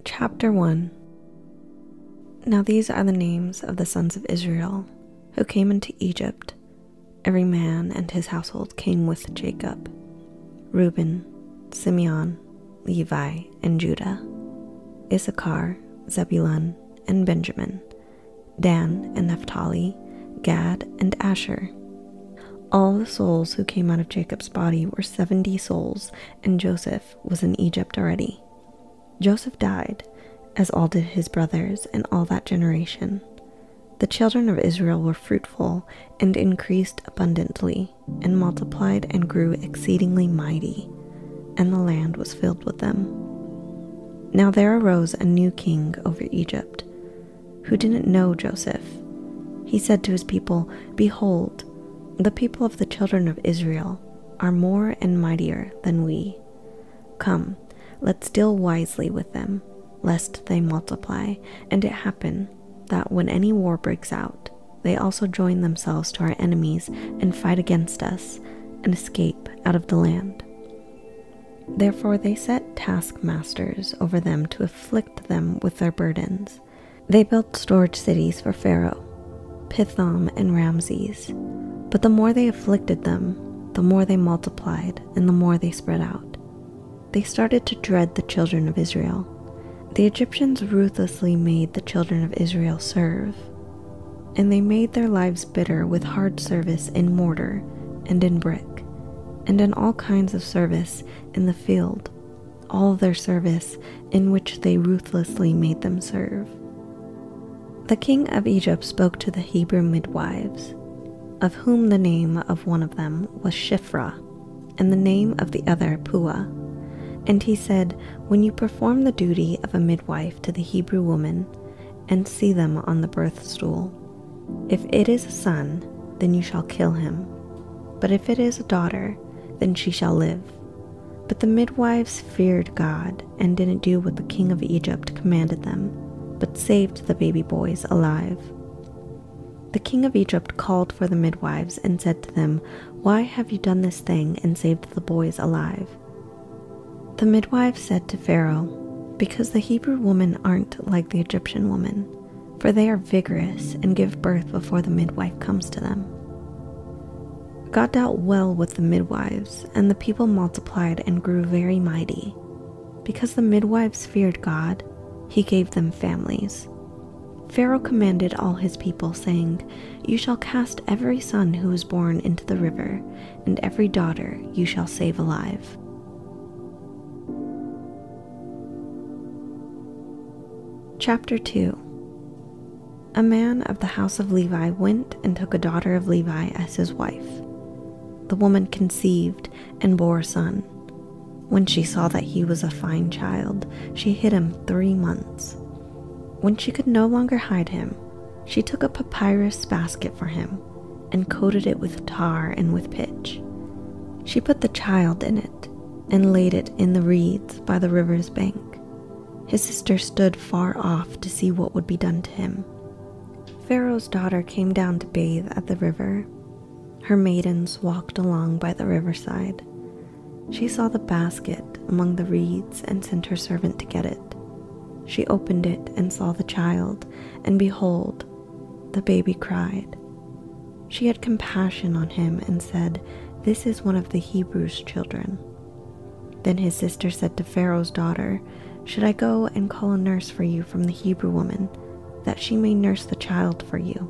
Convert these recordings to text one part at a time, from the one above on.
Chapter 1. Now these are the names of the sons of Israel who came into Egypt. Every man and his household came with Jacob: Reuben, Simeon, Levi, and Judah; Issachar, Zebulun, and Benjamin; Dan and Naphtali; Gad and Asher. All the souls who came out of Jacob's body were 70 souls, and Joseph was in Egypt already. Joseph died, as all did his brothers and all that generation. The children of Israel were fruitful and increased abundantly, and multiplied and grew exceedingly mighty, and the land was filled with them. Now there arose a new king over Egypt, who didn't know Joseph. He said to his people, "Behold, the people of the children of Israel are more and mightier than we. Come, let's deal wisely with them, lest they multiply, and it happen that when any war breaks out, they also join themselves to our enemies and fight against us, and escape out of the land." Therefore they set taskmasters over them to afflict them with their burdens. They built storage cities for Pharaoh, Pithom and Ramses. But the more they afflicted them, the more they multiplied, and the more they spread out. They started to dread the children of Israel. The Egyptians ruthlessly made the children of Israel serve, and they made their lives bitter with hard service in mortar and in brick, and in all kinds of service in the field, all their service in which they ruthlessly made them serve. The king of Egypt spoke to the Hebrew midwives, of whom the name of one of them was Shiphrah, and the name of the other Puah. And he said, "When you perform the duty of a midwife to the Hebrew woman, and see them on the birth stool, if it is a son, then you shall kill him. But if it is a daughter, then she shall live." But the midwives feared God, and didn't do what the king of Egypt commanded them, but saved the baby boys alive. The king of Egypt called for the midwives and said to them, "Why have you done this thing and saved the boys alive?" The midwives said to Pharaoh, "Because the Hebrew women aren't like the Egyptian woman, for they are vigorous and give birth before the midwife comes to them." God dealt well with the midwives, and the people multiplied and grew very mighty. Because the midwives feared God, he gave them families. Pharaoh commanded all his people, saying, "You shall cast every son who is born into the river, and every daughter you shall save alive." Chapter 2. A man of the house of Levi went and took a daughter of Levi as his wife. The woman conceived and bore a son. When she saw that he was a fine child, she hid him 3 months. When she could no longer hide him, she took a papyrus basket for him and coated it with tar and with pitch. She put the child in it and laid it in the reeds by the river's bank. His sister stood far off to see what would be done to him. Pharaoh's daughter came down to bathe at the river. Her maidens walked along by the riverside. She saw the basket among the reeds and sent her servant to get it. She opened it and saw the child, and behold, the baby cried. She had compassion on him and said, "This is one of the Hebrews' children." Then his sister said to Pharaoh's daughter, "Should I go and call a nurse for you from the Hebrew woman, that she may nurse the child for you?"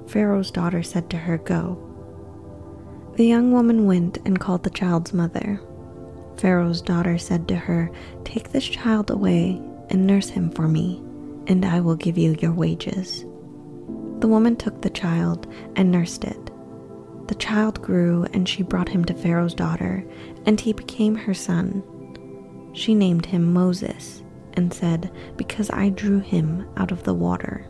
Pharaoh's daughter said to her, "Go." The young woman went and called the child's mother. Pharaoh's daughter said to her, "Take this child away and nurse him for me, and I will give you your wages." The woman took the child and nursed it. The child grew, and she brought him to Pharaoh's daughter, and he became her son. She named him Moses, and said, "Because I drew him out of the water."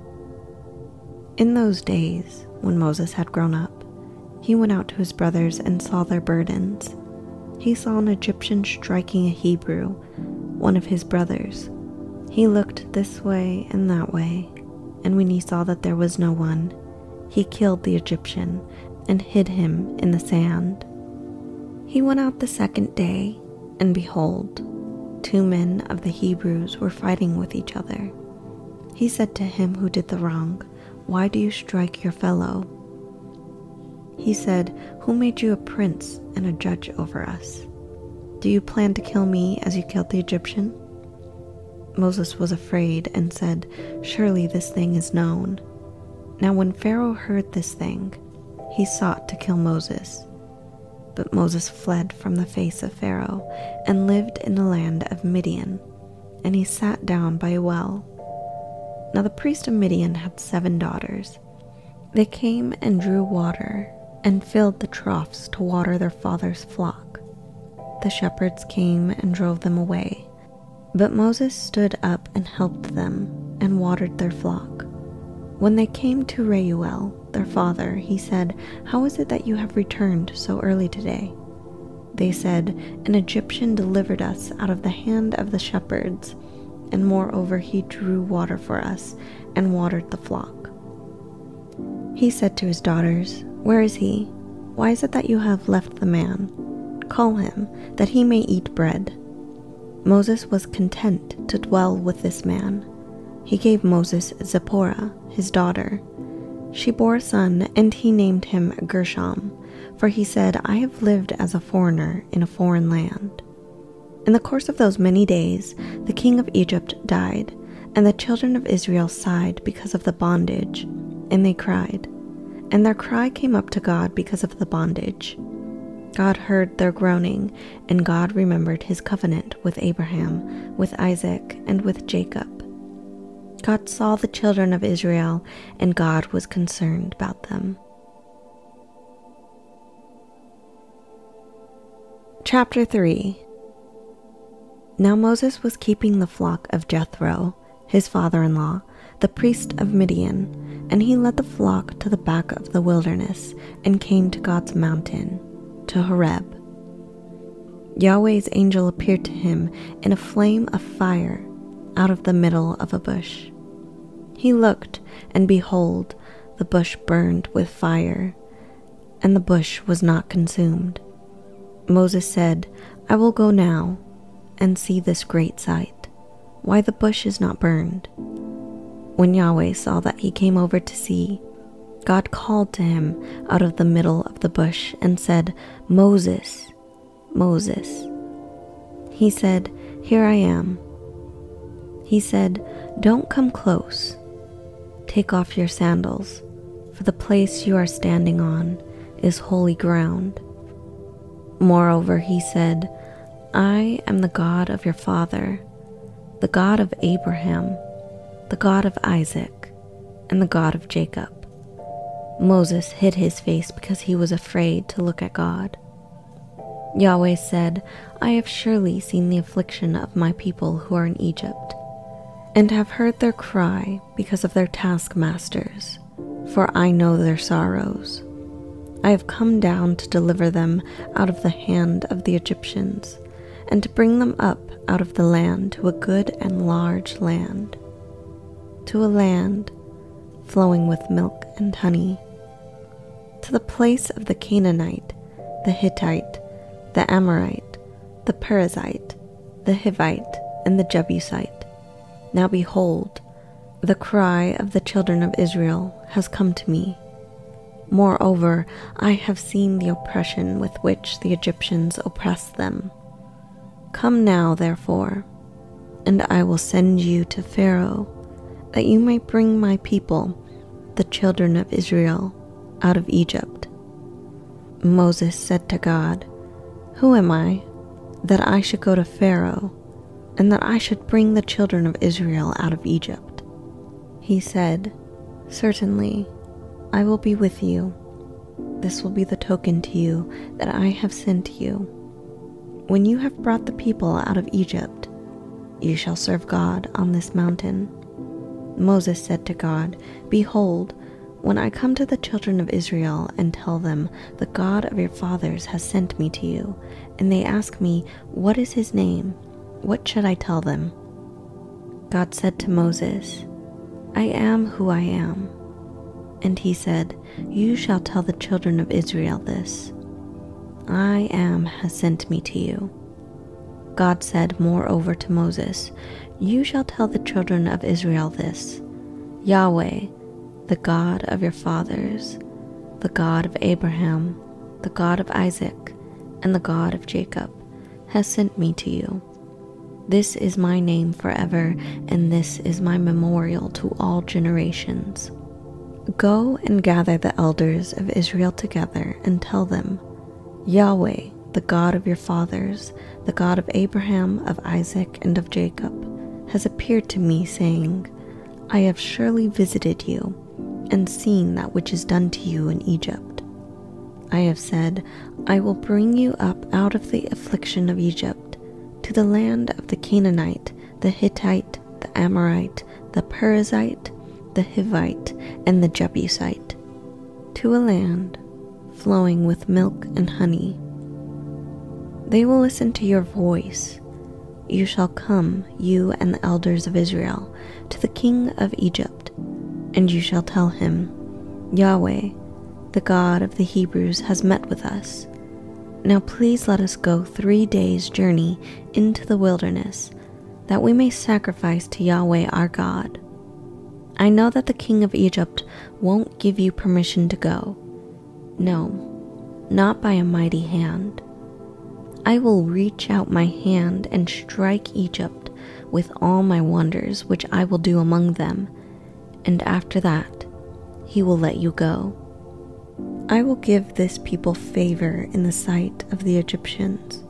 In those days, when Moses had grown up, he went out to his brothers and saw their burdens. He saw an Egyptian striking a Hebrew, one of his brothers. He looked this way and that way, and when he saw that there was no one, he killed the Egyptian and hid him in the sand. He went out the second day, and behold, 2 men of the Hebrews were fighting with each other. He said to him who did the wrong, "Why do you strike your fellow?" He said, "Who made you a prince and a judge over us? Do you plan to kill me as you killed the Egyptian?" Moses was afraid and said, "Surely this thing is known." Now when Pharaoh heard this thing, he sought to kill Moses. But Moses fled from the face of Pharaoh and lived in the land of Midian, and he sat down by a well. Now the priest of Midian had 7 daughters. They came and drew water and filled the troughs to water their father's flock. The shepherds came and drove them away, but Moses stood up and helped them and watered their flock. When they came to Reuel, their father, he said, "How is it that you have returned so early today?" They said, "An Egyptian delivered us out of the hand of the shepherds, and moreover he drew water for us and watered the flock." He said to his daughters, "Where is he? Why is it that you have left the man? Call him, that he may eat bread." Moses was content to dwell with this man. He gave Moses Zipporah, his daughter. She bore a son, and he named him Gershom, for he said, "I have lived as a foreigner in a foreign land." In the course of those many days, the king of Egypt died, and the children of Israel sighed because of the bondage, and they cried. And their cry came up to God because of the bondage. God heard their groaning, and God remembered his covenant with Abraham, with Isaac, and with Jacob. God saw the children of Israel, and God was concerned about them. Chapter 3. Now Moses was keeping the flock of Jethro, his father-in-law, the priest of Midian, and he led the flock to the back of the wilderness and came to God's mountain, to Horeb. Yahweh's angel appeared to him in a flame of fire out of the middle of a bush. He looked, and behold, the bush burned with fire, and the bush was not consumed. Moses said, "I will go now and see this great sight, why the bush is not burned." When Yahweh saw that he came over to see, God called to him out of the middle of the bush and said, "Moses, Moses." He said, "Here I am." He said, "Don't come close. Take off your sandals, for the place you are standing on is holy ground." Moreover, he said, "I am the God of your father, the God of Abraham, the God of Isaac, and the God of Jacob." Moses hid his face because he was afraid to look at God. Yahweh said, "I have surely seen the affliction of my people who are in Egypt, and have heard their cry because of their taskmasters, for I know their sorrows. I have come down to deliver them out of the hand of the Egyptians, and to bring them up out of the land to a good and large land, to a land flowing with milk and honey, to the place of the Canaanite, the Hittite, the Amorite, the Perizzite, the Hivite, and the Jebusite. Now behold, the cry of the children of Israel has come to me. Moreover, I have seen the oppression with which the Egyptians oppress them. Come now, therefore, and I will send you to Pharaoh, that you may bring my people, the children of Israel, out of Egypt." Moses said to God, "Who am I, that I should go to Pharaoh, and that I should bring the children of Israel out of Egypt?" He said, "Certainly, I will be with you. This will be the token to you that I have sent you. When you have brought the people out of Egypt, you shall serve God on this mountain." Moses said to God, "Behold, when I come to the children of Israel and tell them, 'The God of your fathers has sent me to you,' and they ask me, 'What is his name?' what should I tell them?" God said to Moses, "I am who I am." And he said, "You shall tell the children of Israel this: I am has sent me to you." God said moreover to Moses, "You shall tell the children of Israel this: Yahweh, the God of your fathers, the God of Abraham, the God of Isaac, and the God of Jacob, has sent me to you. This is my name forever, and this is my memorial to all generations. Go and gather the elders of Israel together and tell them, Yahweh, the God of your fathers, the God of Abraham, of Isaac, and of Jacob, has appeared to me, saying, I have surely visited you, and seen that which is done to you in Egypt. I have said, I will bring you up out of the affliction of Egypt, to the land of the Canaanite, the Hittite, the Amorite, the Perizzite, the Hivite, and the Jebusite, to a land flowing with milk and honey. They will listen to your voice. You shall come, you and the elders of Israel, to the king of Egypt, and you shall tell him, Yahweh, the God of the Hebrews, has met with us. Now please let us go 3 days' journey into the wilderness, that we may sacrifice to Yahweh our God. I know that the king of Egypt won't give you permission to go. No, not by a mighty hand. I will reach out my hand and strike Egypt with all my wonders which I will do among them, and after that he will let you go. I will give this people favor in the sight of the Egyptians,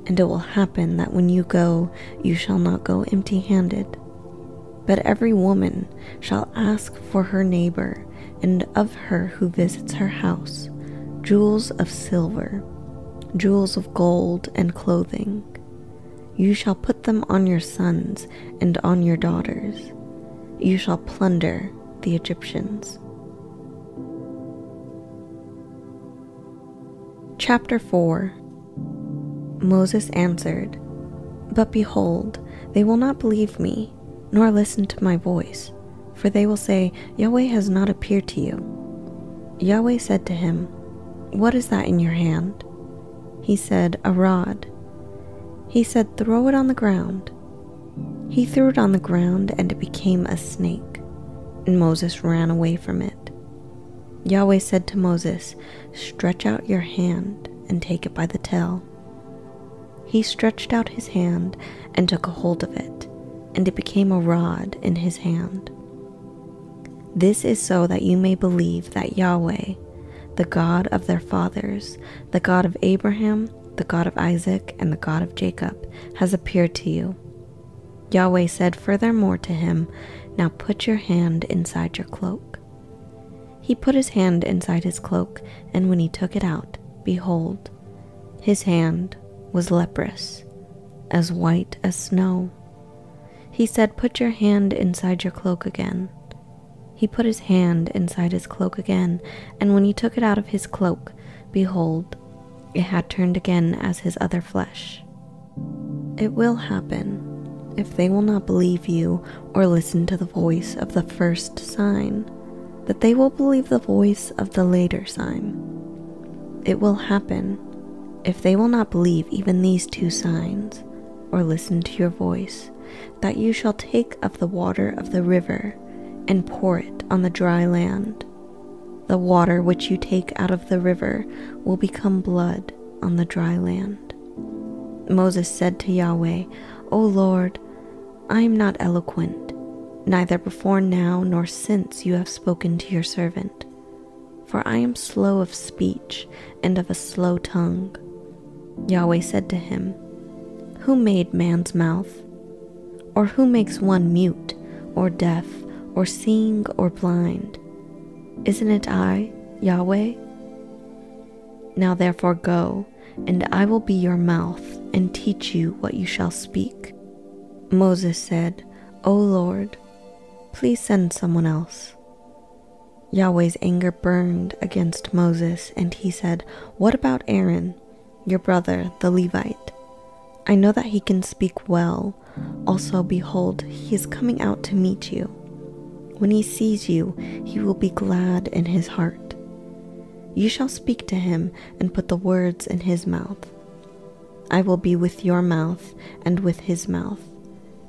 and it will happen that when you go, you shall not go empty-handed. But every woman shall ask for her neighbor and of her who visits her house jewels of silver, jewels of gold, and clothing. You shall put them on your sons and on your daughters. You shall plunder the Egyptians. Chapter 4. Moses answered, But behold, they will not believe me, nor listen to my voice, for they will say, Yahweh has not appeared to you. Yahweh said to him, What is that in your hand? He said, A rod. He said, Throw it on the ground. He threw it on the ground, and it became a snake, and Moses ran away from it. Yahweh said to Moses, Stretch out your hand and take it by the tail. He stretched out his hand and took a hold of it, and it became a rod in his hand. This is so that you may believe that Yahweh, the God of their fathers, the God of Abraham, the God of Isaac, and the God of Jacob, has appeared to you. Yahweh said furthermore to him, Now put your hand inside your cloak. He put his hand inside his cloak, and when he took it out, behold, his hand was leprous, as white as snow. He said, Put your hand inside your cloak again. He put his hand inside his cloak again, and when he took it out of his cloak, behold, it had turned again as his other flesh. It will happen, if they will not believe you or listen to the voice of the first sign, that they will believe the voice of the later sign. It will happen, if they will not believe even these 2 signs, or listen to your voice, that you shall take of the water of the river, and pour it on the dry land. The water which you take out of the river will become blood on the dry land. Moses said to Yahweh, O Lord, I am not eloquent, neither before now nor since you have spoken to your servant. For I am slow of speech and of a slow tongue. Yahweh said to him, Who made man's mouth? Or who makes one mute, or deaf, or seeing, or blind? Isn't it I, Yahweh? Now therefore go, and I will be your mouth, and teach you what you shall speak. Moses said, O Lord, please send someone else. Yahweh's anger burned against Moses, and he said, What about Aaron, your brother, the Levite? I know that he can speak well. Also, behold, he is coming out to meet you. When he sees you, he will be glad in his heart. You shall speak to him and put the words in his mouth. I will be with your mouth and with his mouth,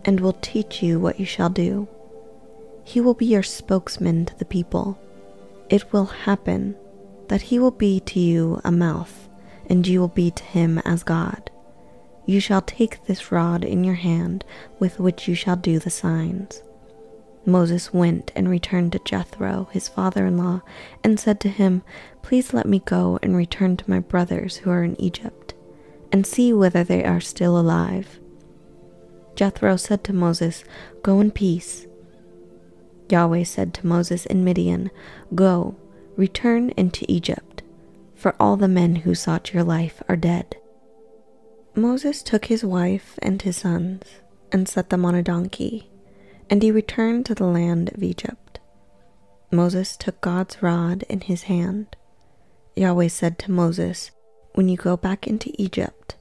and will teach you what you shall do. He will be your spokesman to the people. It will happen that he will be to you a mouth, and you will be to him as God. You shall take this rod in your hand with which you shall do the signs." Moses went and returned to Jethro, his father-in-law, and said to him, "Please let me go and return to my brothers who are in Egypt, and see whether they are still alive." Jethro said to Moses, "Go in peace." Yahweh said to Moses in Midian, "Go, return into Egypt, for all the men who sought your life are dead." Moses took his wife and his sons and set them on a donkey, and he returned to the land of Egypt. Moses took God's rod in his hand. Yahweh said to Moses, "When you go back into Egypt,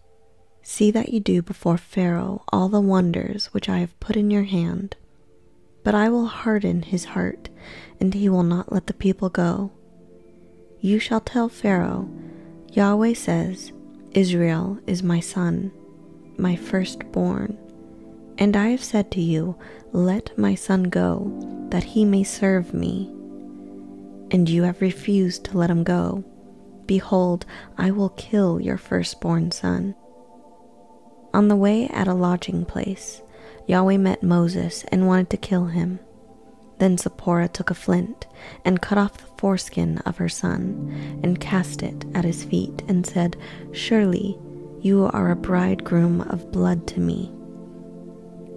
see that you do before Pharaoh all the wonders which I have put in your hand. But I will harden his heart, and he will not let the people go. You shall tell Pharaoh, 'Yahweh says, Israel is my son, my firstborn. And I have said to you, let my son go, that he may serve me. And you have refused to let him go. Behold, I will kill your firstborn son.'" On the way at a lodging place, Yahweh met Moses and wanted to kill him. Then Zipporah took a flint and cut off the foreskin of her son and cast it at his feet and said, "Surely you are a bridegroom of blood to me."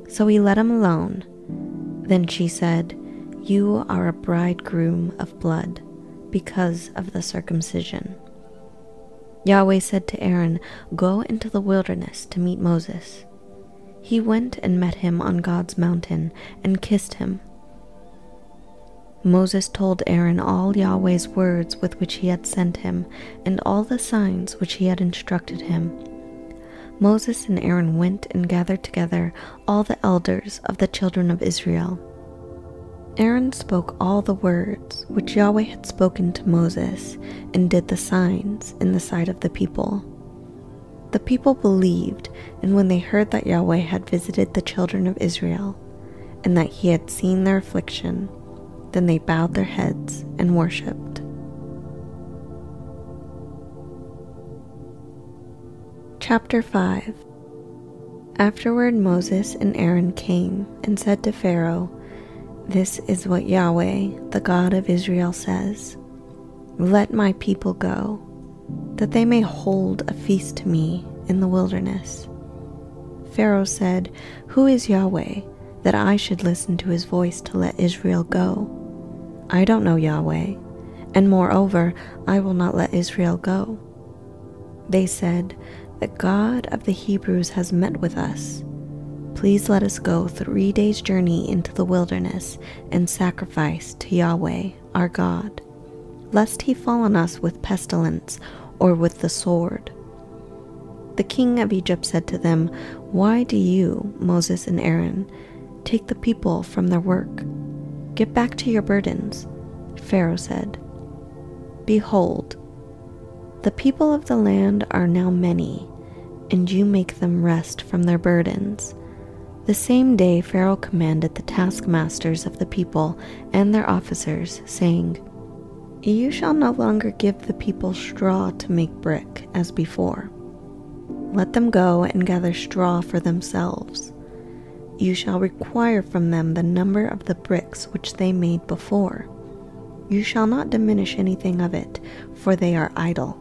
So he let him alone. Then she said, "You are a bridegroom of blood because of the circumcision." Yahweh said to Aaron, "Go into the wilderness to meet Moses." He went and met him on God's mountain and kissed him. Moses told Aaron all Yahweh's words with which he had sent him, and all the signs which he had instructed him. Moses and Aaron went and gathered together all the elders of the children of Israel. Aaron spoke all the words which Yahweh had spoken to Moses, and did the signs in the sight of the people. The people believed, and when they heard that Yahweh had visited the children of Israel, and that he had seen their affliction, then they bowed their heads and worshipped. Chapter 5. Afterward Moses and Aaron came and said to Pharaoh, "This is what Yahweh, the God of Israel, says. Let my people go, that they may hold a feast to me in the wilderness." Pharaoh said, "Who is Yahweh, that I should listen to his voice to let Israel go? I don't know Yahweh, and moreover, I will not let Israel go." They said, "The God of the Hebrews has met with us. Please let us go 3 days' journey into the wilderness and sacrifice to Yahweh, our God, lest he fall on us with pestilence or with the sword." The king of Egypt said to them, "Why do you, Moses and Aaron, take the people from their work? Get back to your burdens." Pharaoh said, "Behold, the people of the land are now many, and you make them rest from their burdens." The same day Pharaoh commanded the taskmasters of the people and their officers, saying, "You shall no longer give the people straw to make brick as before. Let them go and gather straw for themselves. You shall require from them the number of the bricks which they made before. You shall not diminish anything of it, for they are idle.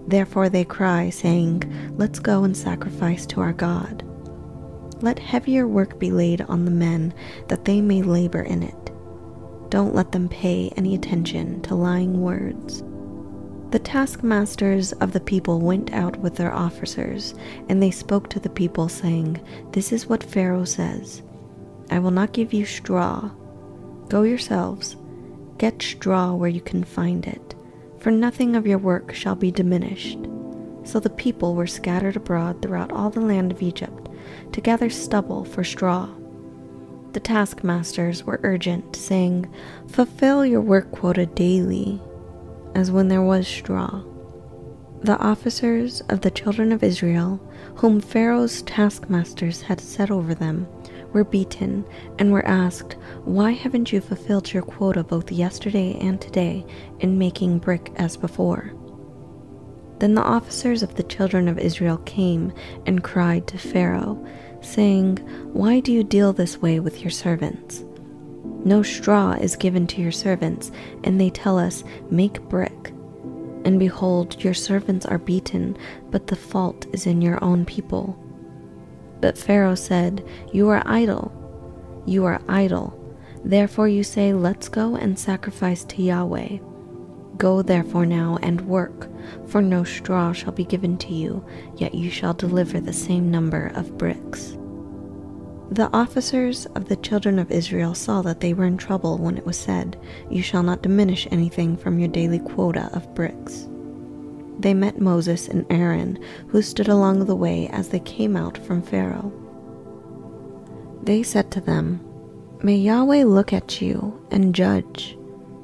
Therefore they cry, saying, 'Let's go and sacrifice to our God.' Let heavier work be laid on the men, that they may labor in it. Don't let them pay any attention to lying words." The taskmasters of the people went out with their officers, and they spoke to the people, saying, "This is what Pharaoh says. I will not give you straw. Go yourselves, get straw where you can find it, for nothing of your work shall be diminished." So the people were scattered abroad throughout all the land of Egypt to gather stubble for straw. The taskmasters were urgent, saying, "Fulfill your work quota daily, as when there was straw." The officers of the children of Israel, whom Pharaoh's taskmasters had set over them, were beaten and were asked, "Why haven't you fulfilled your quota both yesterday and today in making brick as before?" Then the officers of the children of Israel came and cried to Pharaoh, saying, "Why do you deal this way with your servants? No straw is given to your servants, and they tell us, 'Make brick.' And behold, your servants are beaten, but the fault is in your own people." But Pharaoh said, "You are idle. You are idle. Therefore you say, 'Let's go and sacrifice to Yahweh.' Go therefore now and work, for no straw shall be given to you, yet you shall deliver the same number of bricks." The officers of the children of Israel saw that they were in trouble when it was said, "You shall not diminish anything from your daily quota of bricks." They met Moses and Aaron, who stood along the way as they came out from Pharaoh. They said to them, "May Yahweh look at you and judge,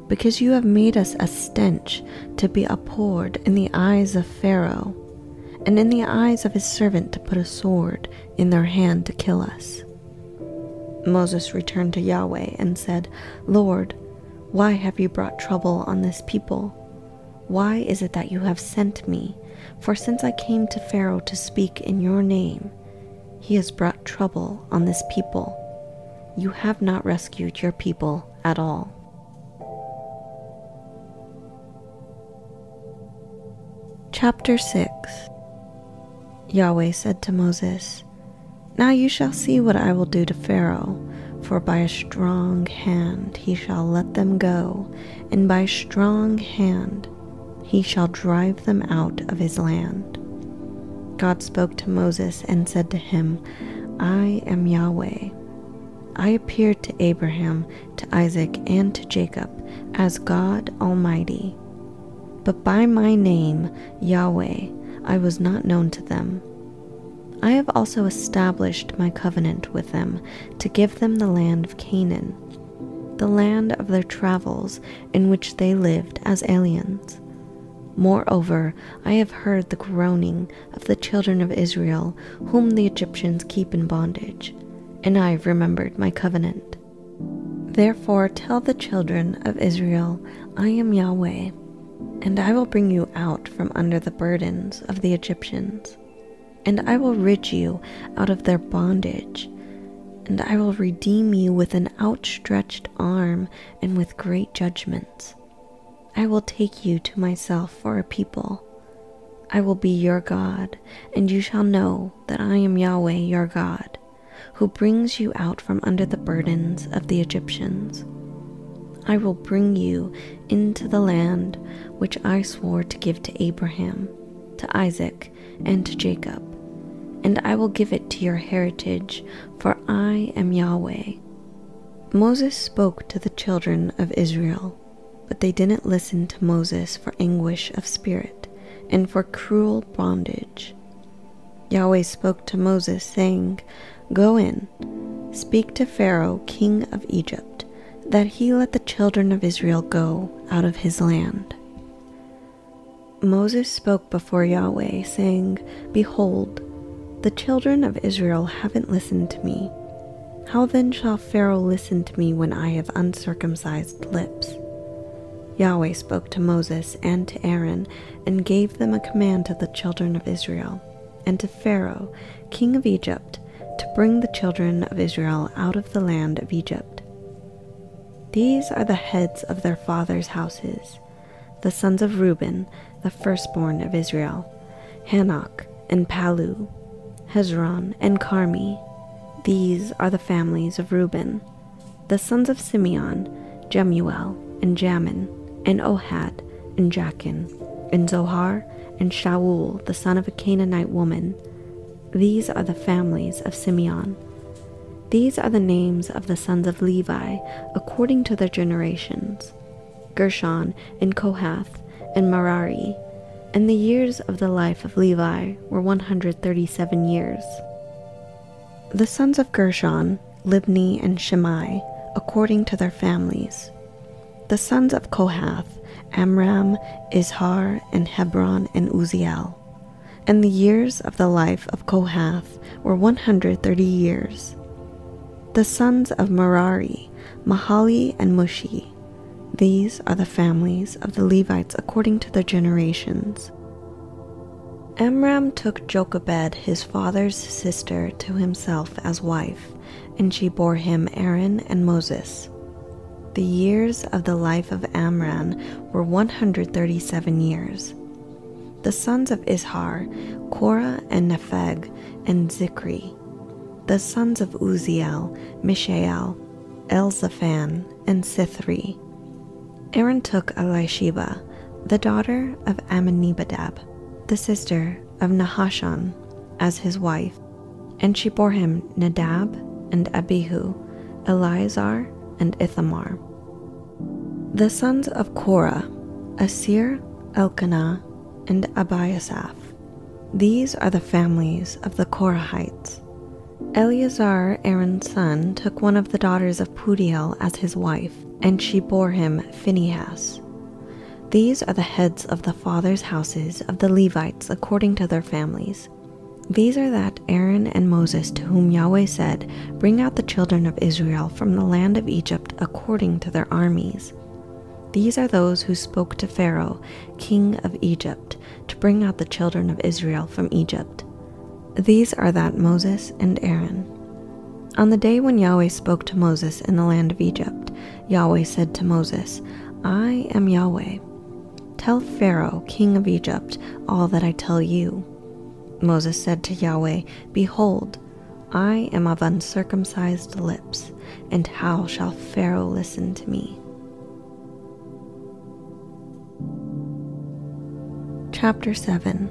because you have made us a stench to be abhorred in the eyes of Pharaoh, and in the eyes of his servant to put a sword in their hand to kill us." Moses returned to Yahweh and said, "Lord, why have you brought trouble on this people? Why is it that you have sent me? For since I came to Pharaoh to speak in your name, he has brought trouble on this people. You have not rescued your people at all." Chapter 6. Yahweh said to Moses, "Now you shall see what I will do to Pharaoh, for by a strong hand he shall let them go, and by a strong hand he shall drive them out of his land." God spoke to Moses and said to him, "I am Yahweh. I appeared to Abraham, to Isaac, and to Jacob as God Almighty. But by my name, Yahweh, I was not known to them. I have also established my covenant with them to give them the land of Canaan, the land of their travels in which they lived as aliens. Moreover, I have heard the groaning of the children of Israel, whom the Egyptians keep in bondage, and I have remembered my covenant. Therefore tell the children of Israel, I am Yahweh, and I will bring you out from under the burdens of the Egyptians, and I will rid you out of their bondage, and I will redeem you with an outstretched arm and with great judgments. I will take you to myself for a people. I will be your God, and you shall know that I am Yahweh your God, who brings you out from under the burdens of the Egyptians. I will bring you into the land which I swore to give to Abraham, to Isaac, and to Jacob, and I will give it to your heritage, for I am Yahweh." Moses spoke to the children of Israel, but they didn't listen to Moses for anguish of spirit and for cruel bondage. Yahweh spoke to Moses, saying, "Go in, speak to Pharaoh, king of Egypt, that he let the children of Israel go out of his land." Moses spoke before Yahweh, saying, "Behold, the children of Israel haven't listened to me. How then shall Pharaoh listen to me when I have uncircumcised lips?" Yahweh spoke to Moses and to Aaron, and gave them a command to the children of Israel, and to Pharaoh, king of Egypt, to bring the children of Israel out of the land of Egypt. These are the heads of their fathers' houses, the sons of Reuben, the firstborn of Israel, Hanok and Palu, Hezron and Carmi. These are the families of Reuben. The sons of Simeon, Jemuel and Jamin, and Ohad and Jachin, and Zohar and Shaul, the son of a Canaanite woman. These are the families of Simeon. These are the names of the sons of Levi, according to their generations: Gershon and Kohath and Merari. And the years of the life of Levi were 137 years. The sons of Gershon, Libni and Shimei, according to their families. The sons of Kohath, Amram, Izhar, and Hebron, and Uzziel. And the years of the life of Kohath were 130 years. The sons of Merari, Mahali, and Mushi. These are the families of the Levites according to their generations. Amram took Jochebed, his father's sister, to himself as wife, and she bore him Aaron and Moses. The years of the life of Amram were 137 years. The sons of Izhar, Korah and Nepheg, and Zikri. The sons of Uzziel, Mishael, Elzaphan, and Sithri. Aaron took Elisheba, the daughter of Amminadab, the sister of Nahashon, as his wife, and she bore him Nadab and Abihu, Eleazar and Ithamar. The sons of Korah, Asir, Elkanah, and Abiasaph. These are the families of the Korahites. Eleazar, Aaron's son, took one of the daughters of Pudiel as his wife, and she bore him Phinehas. These are the heads of the fathers' houses of the Levites according to their families. These are that Aaron and Moses to whom Yahweh said, "Bring out the children of Israel from the land of Egypt according to their armies." These are those who spoke to Pharaoh, king of Egypt, to bring out the children of Israel from Egypt. These are that Moses and Aaron. On the day when Yahweh spoke to Moses in the land of Egypt, Yahweh said to Moses, "I am Yahweh. Tell Pharaoh, king of Egypt, all that I tell you." Moses said to Yahweh, "Behold, I am of uncircumcised lips, and how shall Pharaoh listen to me?" Chapter 7.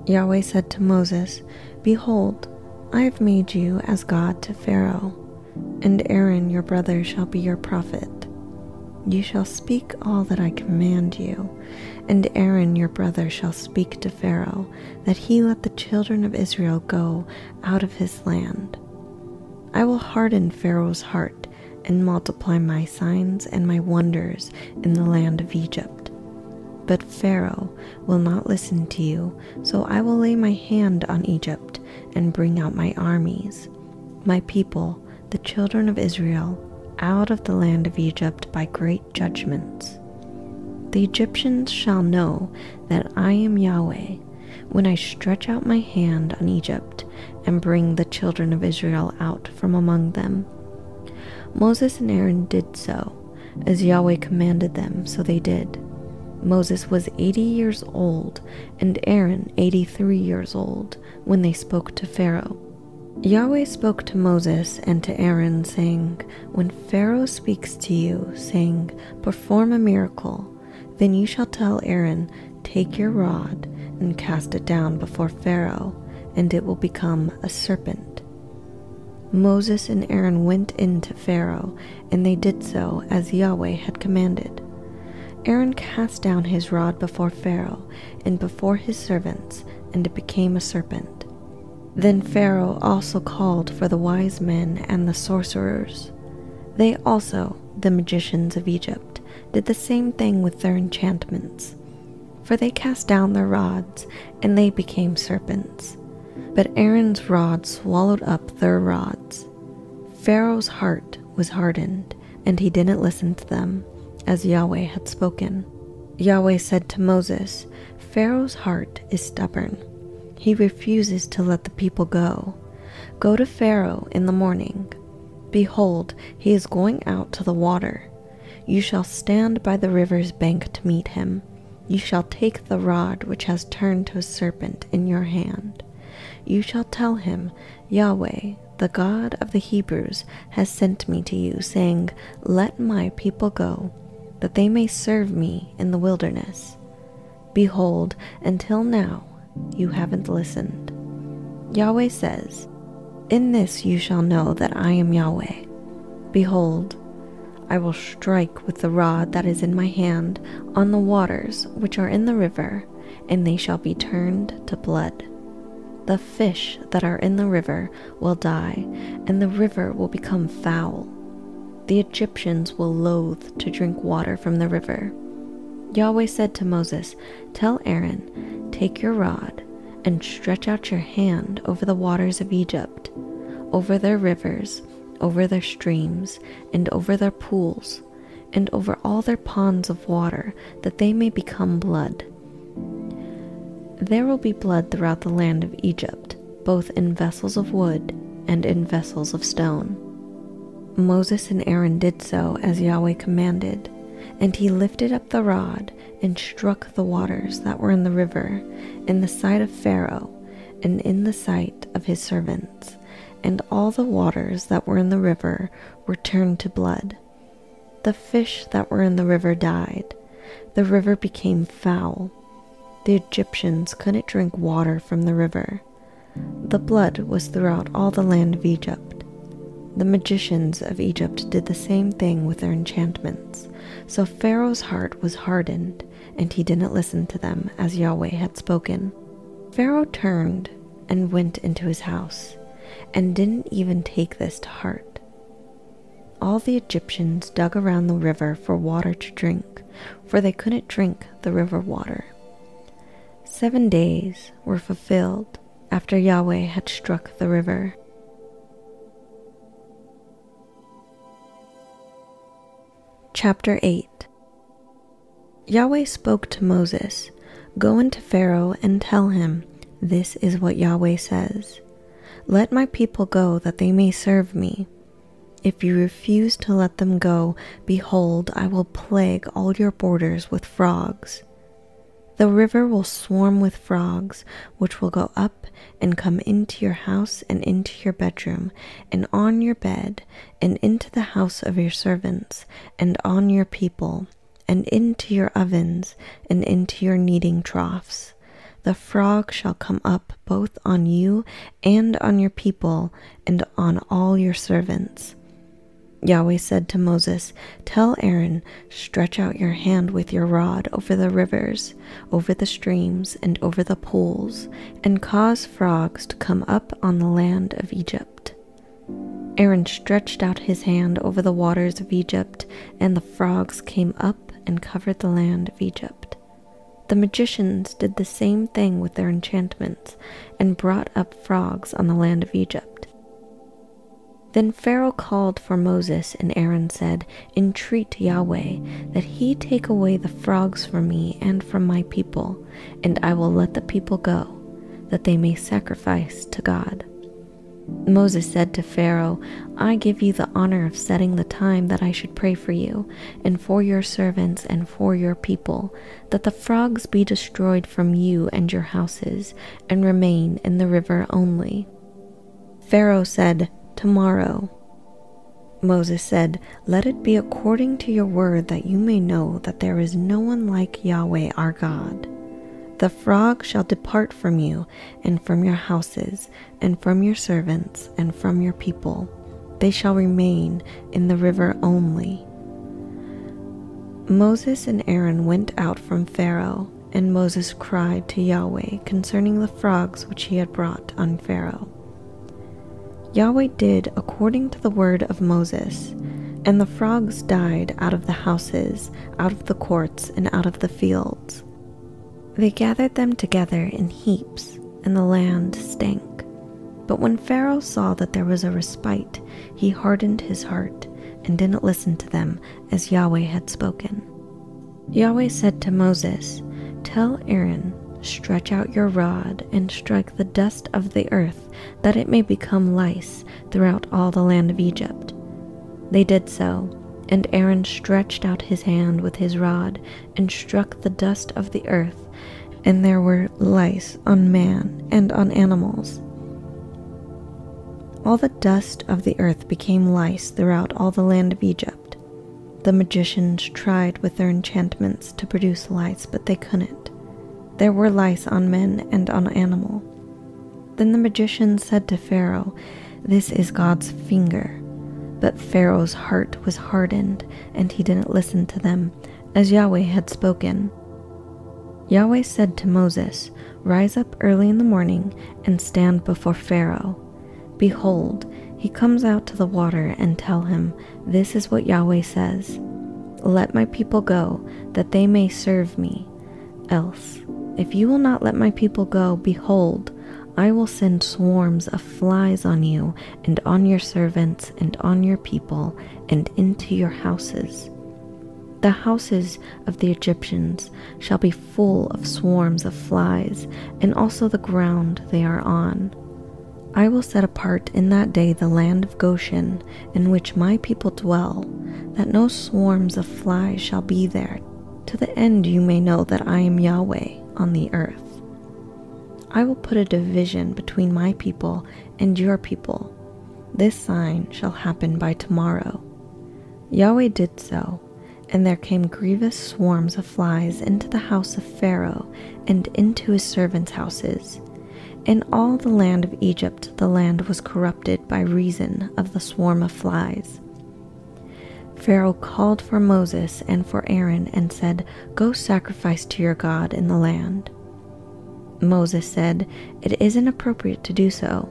Yahweh said to Moses, "Behold, I have made you as God to Pharaoh, and Aaron your brother shall be your prophet. You shall speak all that I command you, and Aaron your brother shall speak to Pharaoh, that he let the children of Israel go out of his land. I will harden Pharaoh's heart, and multiply my signs and my wonders in the land of Egypt. But Pharaoh will not listen to you, so I will lay my hand on Egypt and bring out my armies, my people, the children of Israel, out of the land of Egypt by great judgments. The Egyptians shall know that I am Yahweh when I stretch out my hand on Egypt and bring the children of Israel out from among them." Moses and Aaron did so, as Yahweh commanded them, so they did. Moses was 80 years old, and Aaron 83 years old, when they spoke to Pharaoh. Yahweh spoke to Moses and to Aaron, saying, "When Pharaoh speaks to you, saying, 'Perform a miracle,' then you shall tell Aaron, 'Take your rod and cast it down before Pharaoh, and it will become a serpent.'" Moses and Aaron went in to Pharaoh, and they did so as Yahweh had commanded. Aaron cast down his rod before Pharaoh and before his servants, and it became a serpent. Then Pharaoh also called for the wise men and the sorcerers. They also, the magicians of Egypt, did the same thing with their enchantments. For they cast down their rods, and they became serpents. But Aaron's rod swallowed up their rods. Pharaoh's heart was hardened, and he didn't listen to them, as Yahweh had spoken. Yahweh said to Moses, "Pharaoh's heart is stubborn. He refuses to let the people go. Go to Pharaoh in the morning. Behold, he is going out to the water. You shall stand by the river's bank to meet him. You shall take the rod which has turned to a serpent in your hand. You shall tell him, 'Yahweh, the God of the Hebrews, has sent me to you, saying, Let my people go, that they may serve me in the wilderness.' Behold, until now you haven't listened." Yahweh says, "In this you shall know that I am Yahweh. Behold, I will strike with the rod that is in my hand on the waters which are in the river, and they shall be turned to blood. The fish that are in the river will die, and the river will become foul. The Egyptians will loathe to drink water from the river. Yahweh said to Moses, "Tell Aaron, take your rod and stretch out your hand over the waters of Egypt, over their rivers, over their streams, and over their pools, and over all their ponds of water, that they may become blood. There will be blood throughout the land of Egypt, both in vessels of wood and in vessels of stone." Moses and Aaron did so as Yahweh commanded, and he lifted up the rod and struck the waters that were in the river in the sight of Pharaoh and in the sight of his servants, and all the waters that were in the river were turned to blood. The fish that were in the river died. The river became foul. The Egyptians couldn't drink water from the river. The blood was throughout all the land of Egypt. The magicians of Egypt did the same thing with their enchantments. So Pharaoh's heart was hardened, and he didn't listen to them as Yahweh had spoken. Pharaoh turned and went into his house, and didn't even take this to heart. All the Egyptians dug around the river for water to drink, for they couldn't drink the river water. 7 days were fulfilled after Yahweh had struck the river. Chapter 8. Yahweh spoke to Moses, "Go into Pharaoh and tell him, this is what Yahweh says. Let my people go that they may serve me. If you refuse to let them go, behold, I will plague all your borders with frogs. The river will swarm with frogs, which will go up and come into your house and into your bedroom, and on your bed, and into the house of your servants, and on your people, and into your ovens, and into your kneading troughs. The frog shall come up both on you and on your people, and on all your servants." Yahweh said to Moses, "Tell Aaron, stretch out your hand with your rod over the rivers, over the streams, and over the pools, and cause frogs to come up on the land of Egypt." Aaron stretched out his hand over the waters of Egypt, and the frogs came up and covered the land of Egypt. The magicians did the same thing with their enchantments, and brought up frogs on the land of Egypt. Then Pharaoh called for Moses, and Aaron said, "Entreat Yahweh that he take away the frogs from me and from my people, and I will let the people go, that they may sacrifice to God." Moses said to Pharaoh, "I give you the honor of setting the time that I should pray for you, and for your servants and for your people, that the frogs be destroyed from you and your houses, and remain in the river only." Pharaoh said, "Tomorrow." Moses said, "Let it be according to your word, that you may know that there is no one like Yahweh our God. The frog shall depart from you, and from your houses, and from your servants, and from your people. They shall remain in the river only." Moses and Aaron went out from Pharaoh, and Moses cried to Yahweh concerning the frogs which he had brought on Pharaoh. Yahweh did according to the word of Moses, and the frogs died out of the houses, out of the courts, and out of the fields. They gathered them together in heaps, and the land stank. But when Pharaoh saw that there was a respite, he hardened his heart, and didn't listen to them as Yahweh had spoken. Yahweh said to Moses, "Tell Aaron, stretch out your rod and strike the dust of the earth, that it may become lice throughout all the land of Egypt." They did so, and Aaron stretched out his hand with his rod and struck the dust of the earth, and there were lice on man and on animals. All the dust of the earth became lice throughout all the land of Egypt. The magicians tried with their enchantments to produce lice, but they couldn't. There were lice on men and on animal. Then the magician said to Pharaoh, "This is God's finger." But Pharaoh's heart was hardened, and he didn't listen to them, as Yahweh had spoken. Yahweh said to Moses, "Rise up early in the morning and stand before Pharaoh. Behold, he comes out to the water, and tell him, "This is what Yahweh says. Let my people go, that they may serve me. Else, if you will not let my people go, behold, I will send swarms of flies on you, and on your servants, and on your people, and into your houses. The houses of the Egyptians shall be full of swarms of flies, and also the ground they are on. I will set apart in that day the land of Goshen, in which my people dwell, that no swarms of flies shall be there, to the end you may know that I am Yahweh on the earth. I will put a division between my people and your people. This sign shall happen by tomorrow." Yahweh did so, and there came grievous swarms of flies into the house of Pharaoh and into his servants' houses. In all the land of Egypt the land was corrupted by reason of the swarm of flies. Pharaoh called for Moses and for Aaron and said, "Go sacrifice to your God in the land." Moses said, "It isn't appropriate to do so,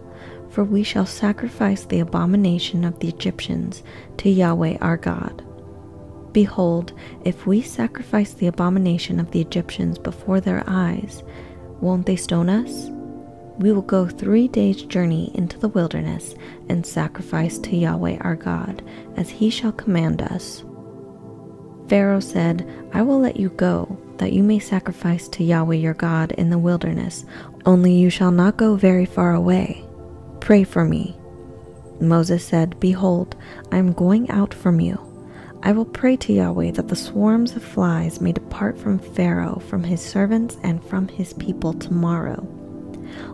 for we shall sacrifice the abomination of the Egyptians to Yahweh our God. Behold, if we sacrifice the abomination of the Egyptians before their eyes, won't they stone us? We will go 3 days' journey into the wilderness and sacrifice to Yahweh our God, as he shall command us." Pharaoh said, "I will let you go, that you may sacrifice to Yahweh your God in the wilderness, only you shall not go very far away. Pray for me." Moses said, "Behold, I am going out from you. I will pray to Yahweh that the swarms of flies may depart from Pharaoh, from his servants, and from his people tomorrow.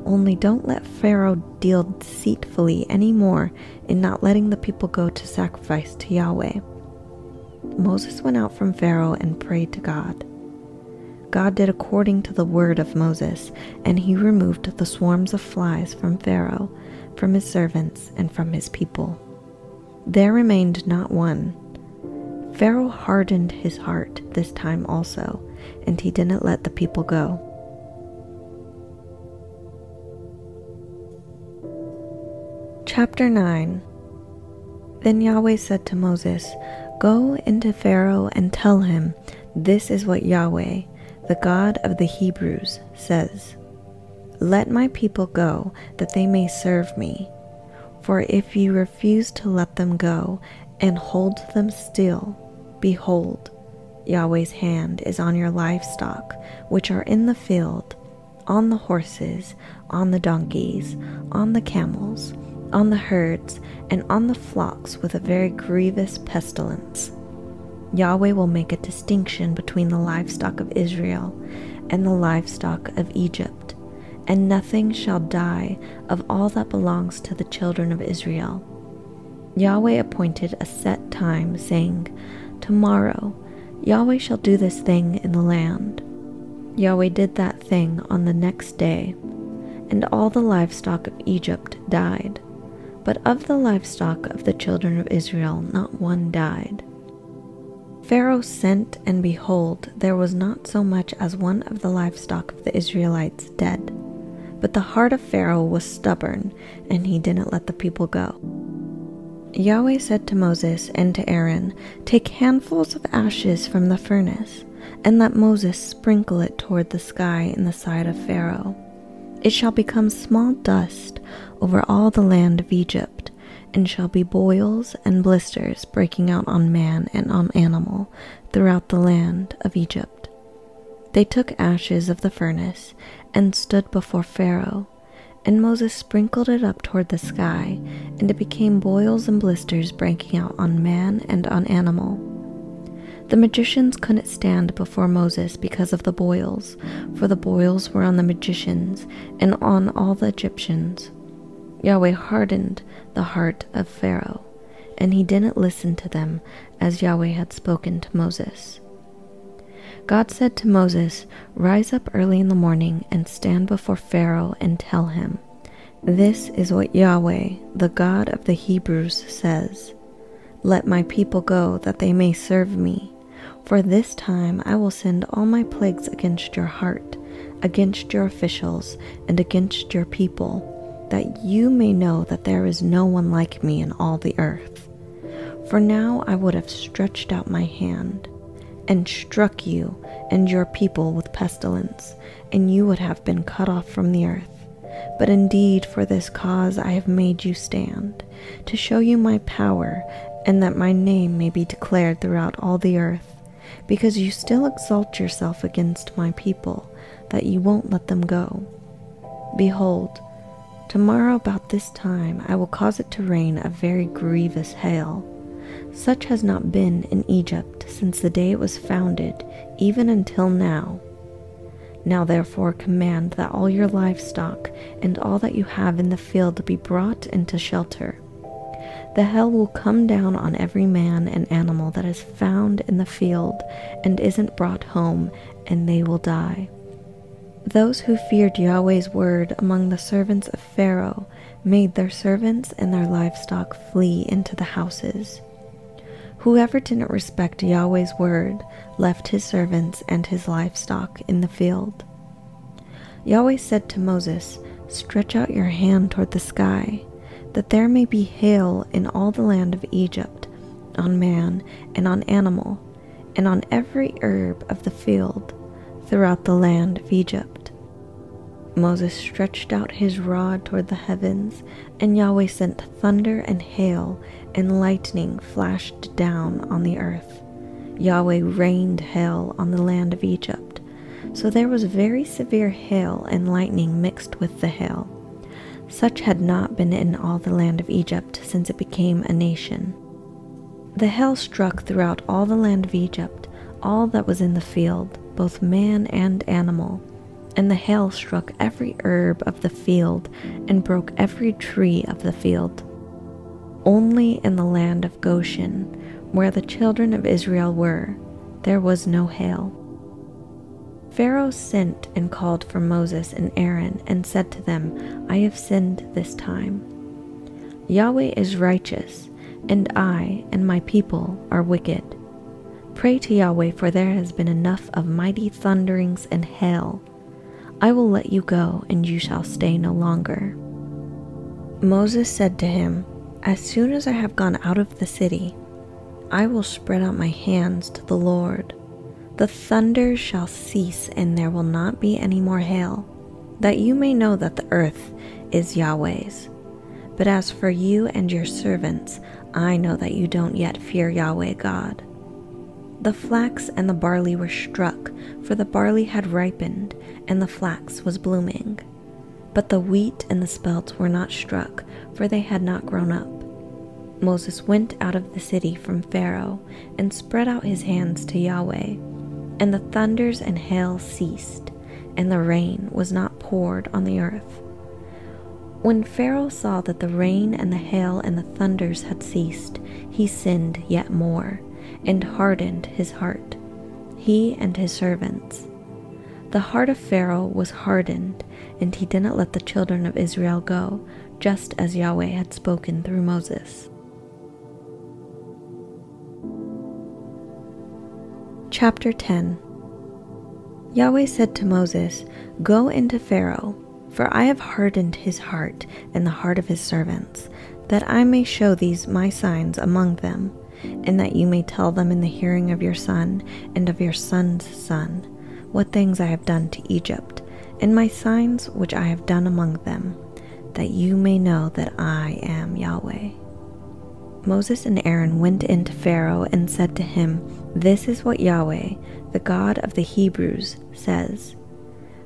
Only don't let Pharaoh deal deceitfully any more in not letting the people go to sacrifice to Yahweh." Moses went out from Pharaoh and prayed to God. God did according to the word of Moses, and he removed the swarms of flies from Pharaoh, from his servants, and from his people. There remained not one. Pharaoh hardened his heart this time also, and he didn't let the people go. Chapter 9. Then Yahweh said to Moses, "Go into Pharaoh and tell him, this is what Yahweh, the God of the Hebrews, says. Let my people go, that they may serve me. For if you refuse to let them go and hold them still, behold, Yahweh's hand is on your livestock, which are in the field, on the horses, on the donkeys, on the camels, on the herds, and on the flocks with a very grievous pestilence. Yahweh will make a distinction between the livestock of Israel and the livestock of Egypt, and nothing shall die of all that belongs to the children of Israel." Yahweh appointed a set time, saying, "Tomorrow Yahweh shall do this thing in the land." Yahweh did that thing on the next day, and all the livestock of Egypt died. But of the livestock of the children of Israel not one died. Pharaoh sent, and behold, there was not so much as one of the livestock of the Israelites dead. But the heart of Pharaoh was stubborn, and he didn't let the people go. Yahweh said to Moses and to Aaron, "Take handfuls of ashes from the furnace, and let Moses sprinkle it toward the sky in the sight of Pharaoh. It shall become small dust over all the land of Egypt, and shall be boils and blisters breaking out on man and on animal throughout the land of Egypt." They took ashes of the furnace and stood before Pharaoh, and Moses sprinkled it up toward the sky, and it became boils and blisters breaking out on man and on animal. The magicians couldn't stand before Moses because of the boils, for the boils were on the magicians and on all the Egyptians. Yahweh hardened the heart of Pharaoh, and he didn't listen to them as Yahweh had spoken to Moses. God said to Moses, "Rise up early in the morning and stand before Pharaoh and tell him, this is what Yahweh, the God of the Hebrews, says. Let my people go, that they may serve me. For this time I will send all my plagues against your heart, against your officials, and against your people, that you may know that there is no one like me in all the earth. For now I would have stretched out my hand and struck you and your people with pestilence, and you would have been cut off from the earth. But indeed for this cause I have made you stand, to show you my power, and that my name may be declared throughout all the earth, because you still exalt yourself against my people, that you won't let them go. Behold, tomorrow about this time I will cause it to rain a very grievous hail. Such has not been in Egypt since the day it was founded, even until now. Now therefore command that all your livestock and all that you have in the field be brought into shelter. The hail will come down on every man and animal that is found in the field and isn't brought home, and they will die. Those who feared Yahweh's word among the servants of Pharaoh made their servants and their livestock flee into the houses. Whoever didn't respect Yahweh's word left his servants and his livestock in the field. Yahweh said to Moses, "Stretch out your hand toward the sky, that there may be hail in all the land of Egypt, on man and on animal, and on every herb of the field, throughout the land of Egypt." Moses stretched out his rod toward the heavens, and Yahweh sent thunder and hail, and lightning flashed down on the earth. Yahweh rained hail on the land of Egypt. So there was very severe hail and lightning mixed with the hail. Such had not been in all the land of Egypt since it became a nation. The hail struck throughout all the land of Egypt, all that was in the field, both man and animal. And the hail struck every herb of the field, and broke every tree of the field. Only in the land of Goshen, where the children of Israel were, there was no hail. Pharaoh sent and called for Moses and Aaron, and said to them, "I have sinned this time. Yahweh is righteous, and I and my people are wicked. Pray to Yahweh, for there has been enough of mighty thunderings and hail. I will let you go, and you shall stay no longer." Moses said to him, "As soon as I have gone out of the city, I will spread out my hands to the Lord. The thunder shall cease, and there will not be any more hail, that you may know that the earth is Yahweh's. But as for you and your servants, I know that you don't yet fear Yahweh God." The flax and the barley were struck, for the barley had ripened, and the flax was blooming. But the wheat and the spelt were not struck, for they had not grown up. Moses went out of the city from Pharaoh, and spread out his hands to Yahweh. And the thunders and hail ceased, and the rain was not poured on the earth. When Pharaoh saw that the rain and the hail and the thunders had ceased, he sinned yet more, and hardened his heart, he and his servants. The heart of Pharaoh was hardened, and he didn't let the children of Israel go, just as Yahweh had spoken through Moses. Chapter 10. Yahweh said to Moses, "Go into Pharaoh, for I have hardened his heart and the heart of his servants, that I may show these my signs among them, and that you may tell them in the hearing of your son and of your son's son what things I have done to Egypt, and my signs which I have done among them, that you may know that I am Yahweh." Moses and Aaron went into Pharaoh and said to him, "This is what Yahweh, the God of the Hebrews, says.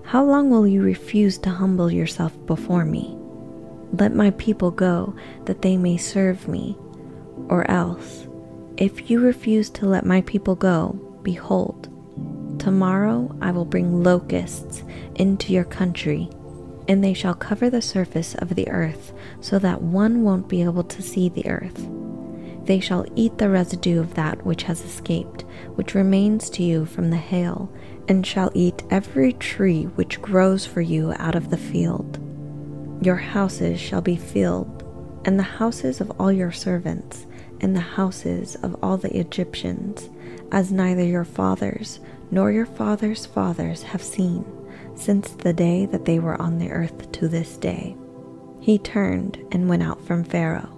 How long will you refuse to humble yourself before me? Let my people go, that they may serve me. Or else, if you refuse to let my people go, behold, tomorrow I will bring locusts into your country, and they shall cover the surface of the earth, so that one won't be able to see the earth. They shall eat the residue of that which has escaped, which remains to you from the hail, and shall eat every tree which grows for you out of the field. Your houses shall be filled, and the houses of all your servants, and the houses of all the Egyptians, as neither your fathers nor your fathers' fathers have seen, since the day that they were on the earth to this day." he turned and went out from Pharaoh.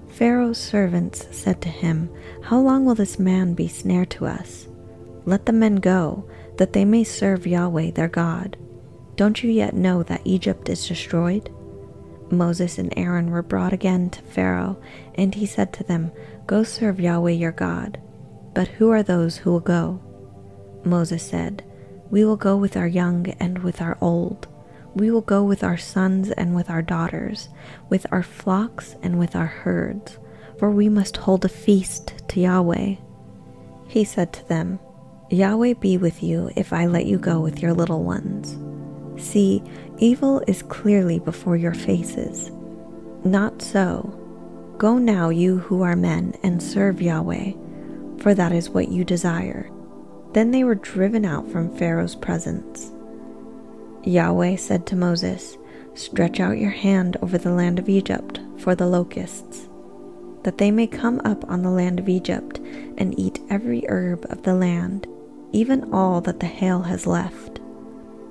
Pharaoh's servants said to him, "How long will this man be snare to us? Let the men go, that they may serve Yahweh their God. Don't you yet know that Egypt is destroyed?" Moses and Aaron were brought again to Pharaoh, and he said to them, "Go serve Yahweh your God. But who are those who will go?" Moses said, "We will go with our young and with our old. We will go with our sons and with our daughters, with our flocks and with our herds, for we must hold a feast to Yahweh." He said to them, "Yahweh be with you if I let you go with your little ones. See, evil is clearly before your faces. Not so. Go now, you who are men, and serve Yahweh, for that is what you desire." Then they were driven out from Pharaoh's presence. Yahweh said to Moses, "Stretch out your hand over the land of Egypt for the locusts, that they may come up on the land of Egypt and eat every herb of the land, even all that the hail has left."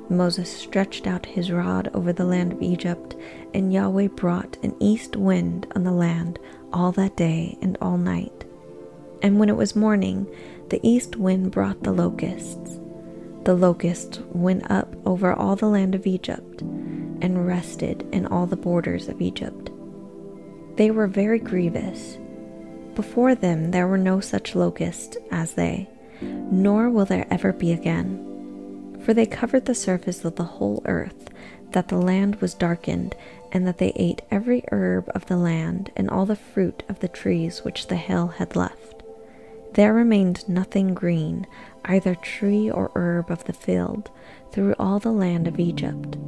Moses stretched out his rod over the land of Egypt, and Yahweh brought an east wind on the land all that day and all night. And when it was morning, the east wind brought the locusts. The locusts went up over all the land of Egypt, and rested in all the borders of Egypt. They were very grievous. Before them there were no such locusts as they, nor will there ever be again. For they covered the surface of the whole earth, that the land was darkened, and that they ate every herb of the land, and all the fruit of the trees which the hail had left. There remained nothing green, either tree or herb of the field, through all the land of Egypt.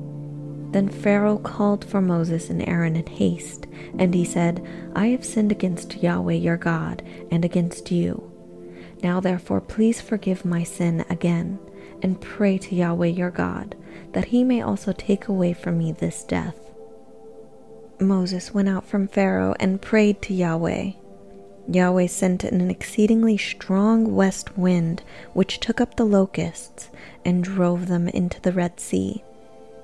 Then Pharaoh called for Moses and Aaron in haste, and he said, "I have sinned against Yahweh your God, and against you. Now therefore please forgive my sin again, and pray to Yahweh your God, that he may also take away from me this death." Moses went out from Pharaoh and prayed to Yahweh. Yahweh sent an exceedingly strong west wind, which took up the locusts and drove them into the Red Sea.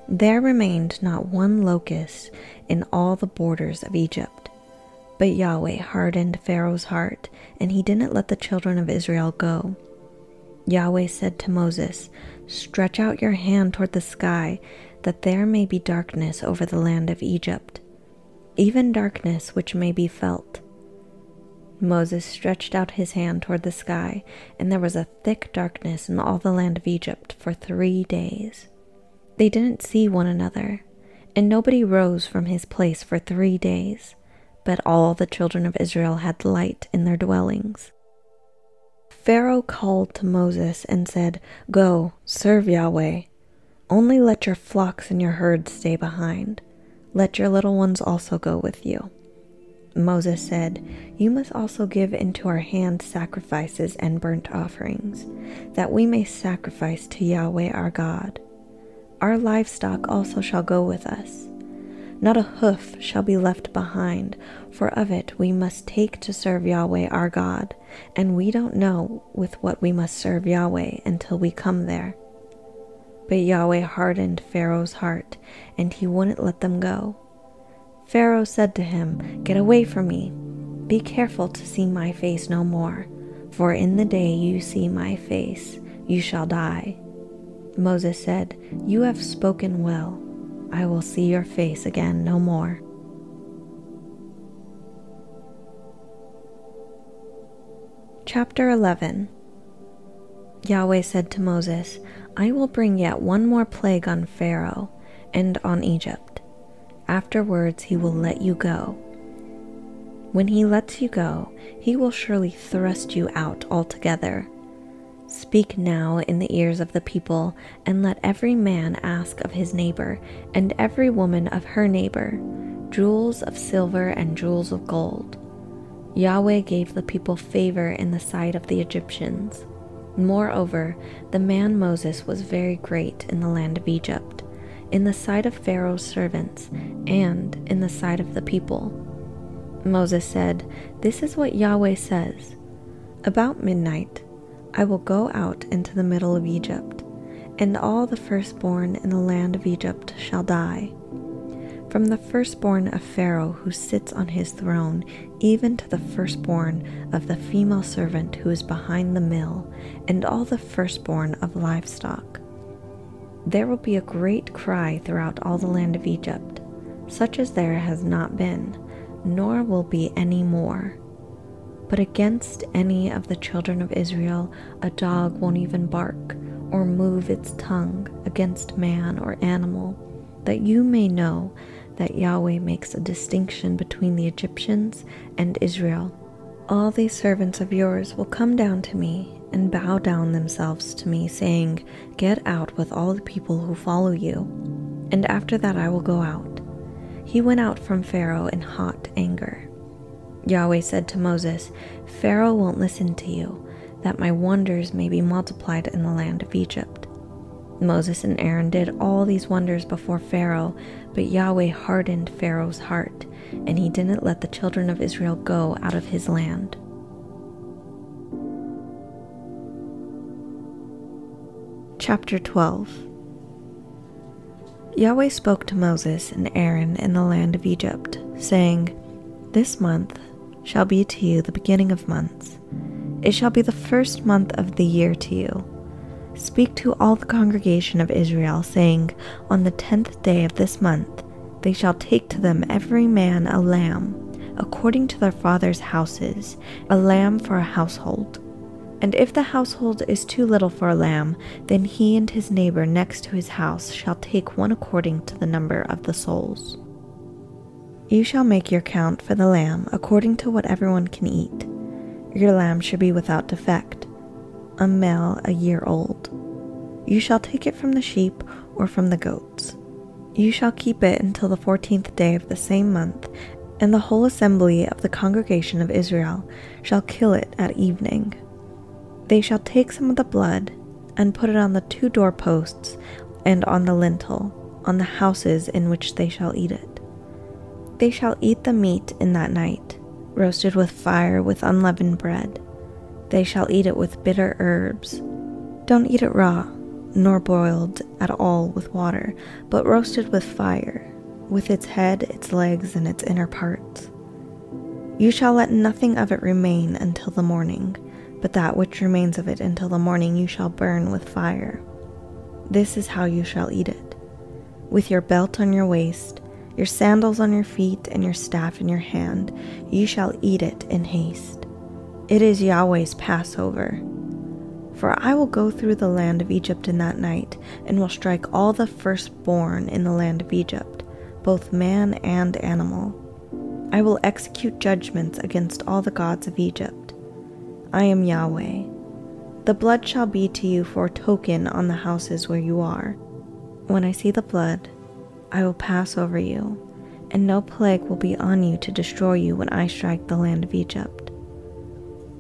There remained not one locust in all the borders of Egypt. But Yahweh hardened Pharaoh's heart, and he didn't let the children of Israel go. Yahweh said to Moses, "Stretch out your hand toward the sky, that there may be darkness over the land of Egypt, even darkness which may be felt." Moses stretched out his hand toward the sky, and there was a thick darkness in all the land of Egypt for 3 days. They didn't see one another, and nobody rose from his place for 3 days, but all the children of Israel had light in their dwellings. Pharaoh called to Moses and said, "Go, serve Yahweh. Only let your flocks and your herds stay behind. Let your little ones also go with you." Moses said, "You must also give into our hand sacrifices and burnt offerings, that we may sacrifice to Yahweh our God. Our livestock also shall go with us. Not a hoof shall be left behind, for of it we must take to serve Yahweh our God, and we don't know with what we must serve Yahweh until we come there." But Yahweh hardened Pharaoh's heart, and he wouldn't let them go. Pharaoh said to him, "Get away from me. Be careful to see my face no more, for in the day you see my face, you shall die." Moses said, "You have spoken well. I will see your face again no more." Chapter 11. Yahweh said to Moses, "I will bring yet one more plague on Pharaoh and on Egypt. Afterwards he will let you go. When he lets you go, he will surely thrust you out altogether. Speak now in the ears of the people, and let every man ask of his neighbor, and every woman of her neighbor, jewels of silver and jewels of gold." Yahweh gave the people favor in the sight of the Egyptians. Moreover, the man Moses was very great in the land of Egypt, in the sight of Pharaoh's servants, and in the sight of the people. Moses said, "This is what Yahweh says. About midnight, I will go out into the middle of Egypt, and all the firstborn in the land of Egypt shall die. from the firstborn of Pharaoh who sits on his throne, even to the firstborn of the female servant who is behind the mill, and all the firstborn of livestock. There will be a great cry throughout all the land of Egypt, such as there has not been, nor will be any more. But against any of the children of Israel a dog won't even bark or move its tongue against man or animal, that you may know that Yahweh makes a distinction between the Egyptians and Israel. All these servants of yours will come down to me and bow down themselves to me, saying, "Get out with all the people who follow you, and after that I will go out." He went out from Pharaoh in hot anger. Yahweh said to Moses, "Pharaoh won't listen to you, that my wonders may be multiplied in the land of Egypt." Moses and Aaron did all these wonders before Pharaoh, but Yahweh hardened Pharaoh's heart, and he didn't let the children of Israel go out of his land. Chapter 12. Yahweh spoke to Moses and Aaron in the land of Egypt, saying, "This month shall be to you the beginning of months. It shall be the first month of the year to you. Speak to all the congregation of Israel, saying, On the 10th day of this month they shall take to them every man a lamb, according to their fathers' houses, a lamb for a household. And if the household is too little for a lamb, then he and his neighbor next to his house shall take one according to the number of the souls. You shall make your count for the lamb according to what everyone can eat. Your lamb should be without defect, a male a year old. You shall take it from the sheep or from the goats. You shall keep it until the 14th day of the same month, and the whole assembly of the congregation of Israel shall kill it at evening. They shall take some of the blood and put it on the 2 doorposts and on the lintel, on the houses in which they shall eat it. They shall eat the meat in that night, roasted with fire with unleavened bread. They shall eat it with bitter herbs. Don't eat it raw, nor boiled at all with water, but roasted with fire, with its head, its legs, and its inner parts. You shall let nothing of it remain until the morning, but that which remains of it until the morning you shall burn with fire. This is how you shall eat it: with your belt on your waist, your sandals on your feet, and your staff in your hand, you shall eat it in haste. It is Yahweh's Passover. For I will go through the land of Egypt in that night, and will strike all the firstborn in the land of Egypt, both man and animal. I will execute judgments against all the gods of Egypt. I am Yahweh. The blood shall be to you for a token on the houses where you are. When I see the blood, I will pass over you, and no plague will be on you to destroy you when I strike the land of Egypt.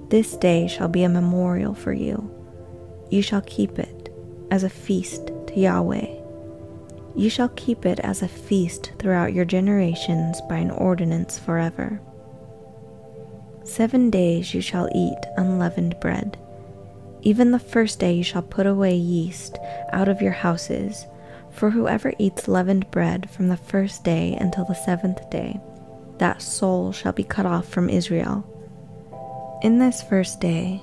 This day shall be a memorial for you. You shall keep it as a feast to Yahweh. You shall keep it as a feast throughout your generations by an ordinance forever. 7 days you shall eat unleavened bread. Even the first day you shall put away yeast out of your houses, for whoever eats leavened bread from the first day until the 7th day, that soul shall be cut off from Israel. In this first day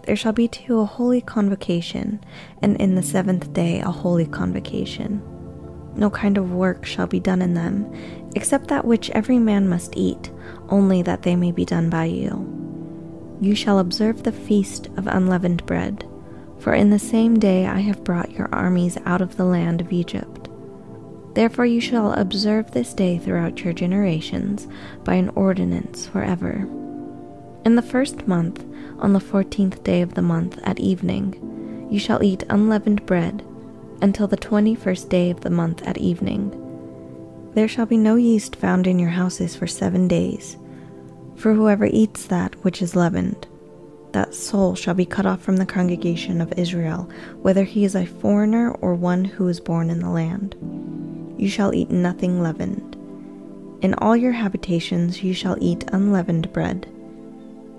there shall be to you a holy convocation, and in the 7th day a holy convocation. No kind of work shall be done in them, except that which every man must eat, only that they may be done by you. You shall observe the feast of unleavened bread, for in the same day I have brought your armies out of the land of Egypt. Therefore you shall observe this day throughout your generations by an ordinance forever. In the first month, on the 14th day of the month at evening, you shall eat unleavened bread until the 21st day of the month at evening. There shall be no yeast found in your houses for 7 days, for whoever eats that which is leavened, that soul shall be cut off from the congregation of Israel, whether he is a foreigner or one who is born in the land. You shall eat nothing leavened. In all your habitations you shall eat unleavened bread.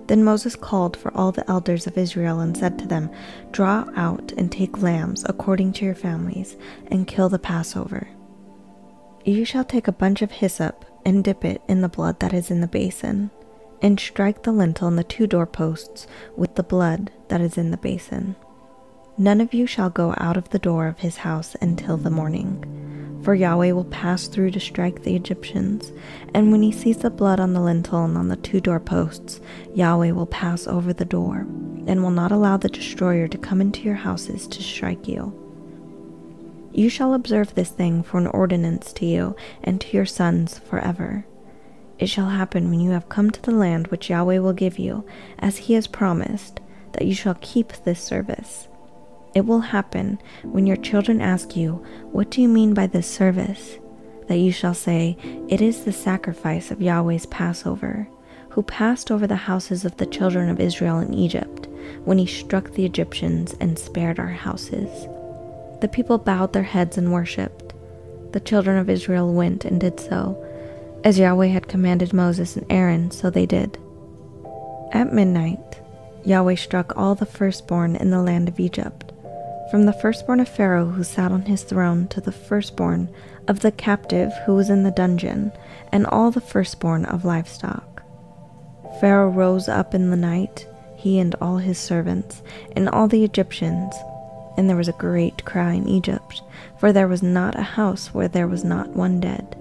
Then Moses called for all the elders of Israel and said to them, Draw out and take lambs according to your families, and kill the Passover. You shall take a bunch of hyssop and dip it in the blood that is in the basin, and strike the lintel and the 2 doorposts with the blood that is in the basin. None of you shall go out of the door of his house until the morning, for Yahweh will pass through to strike the Egyptians, and when he sees the blood on the lintel and on the 2 doorposts, Yahweh will pass over the door, and will not allow the destroyer to come into your houses to strike you. You shall observe this thing for an ordinance to you and to your sons forever. It shall happen when you have come to the land which Yahweh will give you, as he has promised, that you shall keep this service. It will happen when your children ask you, "What do you mean by this service?" that you shall say, "It is the sacrifice of Yahweh's Passover, who passed over the houses of the children of Israel in Egypt, when he struck the Egyptians and spared our houses." The people bowed their heads and worshipped. The children of Israel went and did so. As Yahweh had commanded Moses and Aaron, so they did. At midnight, Yahweh struck all the firstborn in the land of Egypt, from the firstborn of Pharaoh who sat on his throne to the firstborn of the captive who was in the dungeon, and all the firstborn of livestock. Pharaoh rose up in the night, he and all his servants, and all the Egyptians, and there was a great cry in Egypt, for there was not a house where there was not one dead.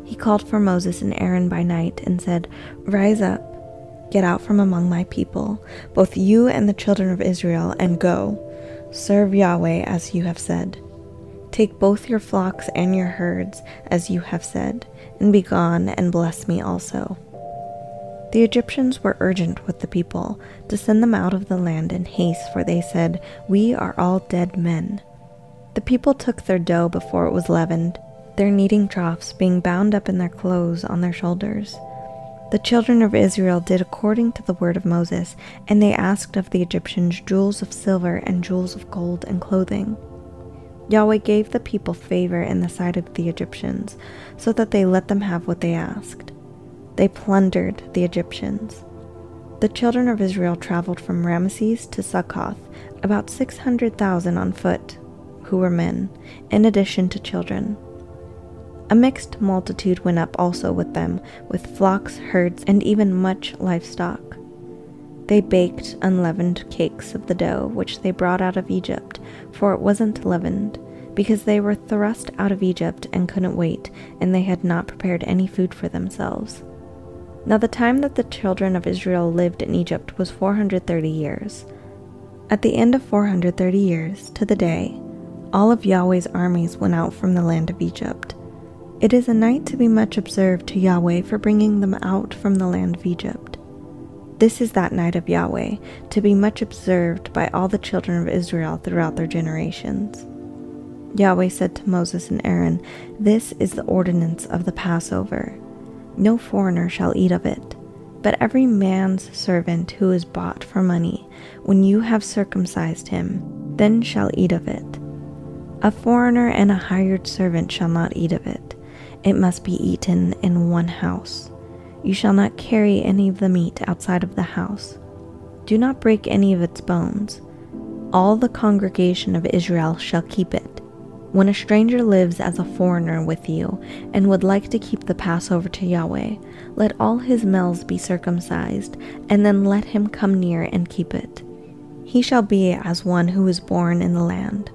He called for Moses and Aaron by night and said, "Rise up, get out from among my people, both you and the children of Israel, and go. Serve Yahweh as you have said. Take both your flocks and your herds as you have said, and be gone and bless me also." The Egyptians were urgent with the people to send them out of the land in haste, for they said, "We are all dead men." The people took their dough before it was leavened, their kneading troughs being bound up in their clothes on their shoulders. The children of Israel did according to the word of Moses, and they asked of the Egyptians jewels of silver and jewels of gold and clothing. Yahweh gave the people favor in the sight of the Egyptians, so that they let them have what they asked. They plundered the Egyptians. The children of Israel traveled from Ramesses to Succoth, about 600,000 on foot, who were men, in addition to children. A mixed multitude went up also with them, with flocks, herds, and even much livestock. They baked unleavened cakes of the dough which they brought out of Egypt, for it wasn't leavened, because they were thrust out of Egypt and couldn't wait, and they had not prepared any food for themselves. Now the time that the children of Israel lived in Egypt was 430 years. At the end of 430 years, to the day, all of Yahweh's armies went out from the land of Egypt. It is a night to be much observed to Yahweh for bringing them out from the land of Egypt. This is that night of Yahweh, to be much observed by all the children of Israel throughout their generations. Yahweh said to Moses and Aaron, "This is the ordinance of the Passover. No foreigner shall eat of it, but every man's servant who is bought for money, when you have circumcised him, then shall eat of it. A foreigner and a hired servant shall not eat of it. It must be eaten in one house. You shall not carry any of the meat outside of the house. Do not break any of its bones. All the congregation of Israel shall keep it. When a stranger lives as a foreigner with you, and would like to keep the Passover to Yahweh, let all his males be circumcised, and then let him come near and keep it. He shall be as one who is born in the land,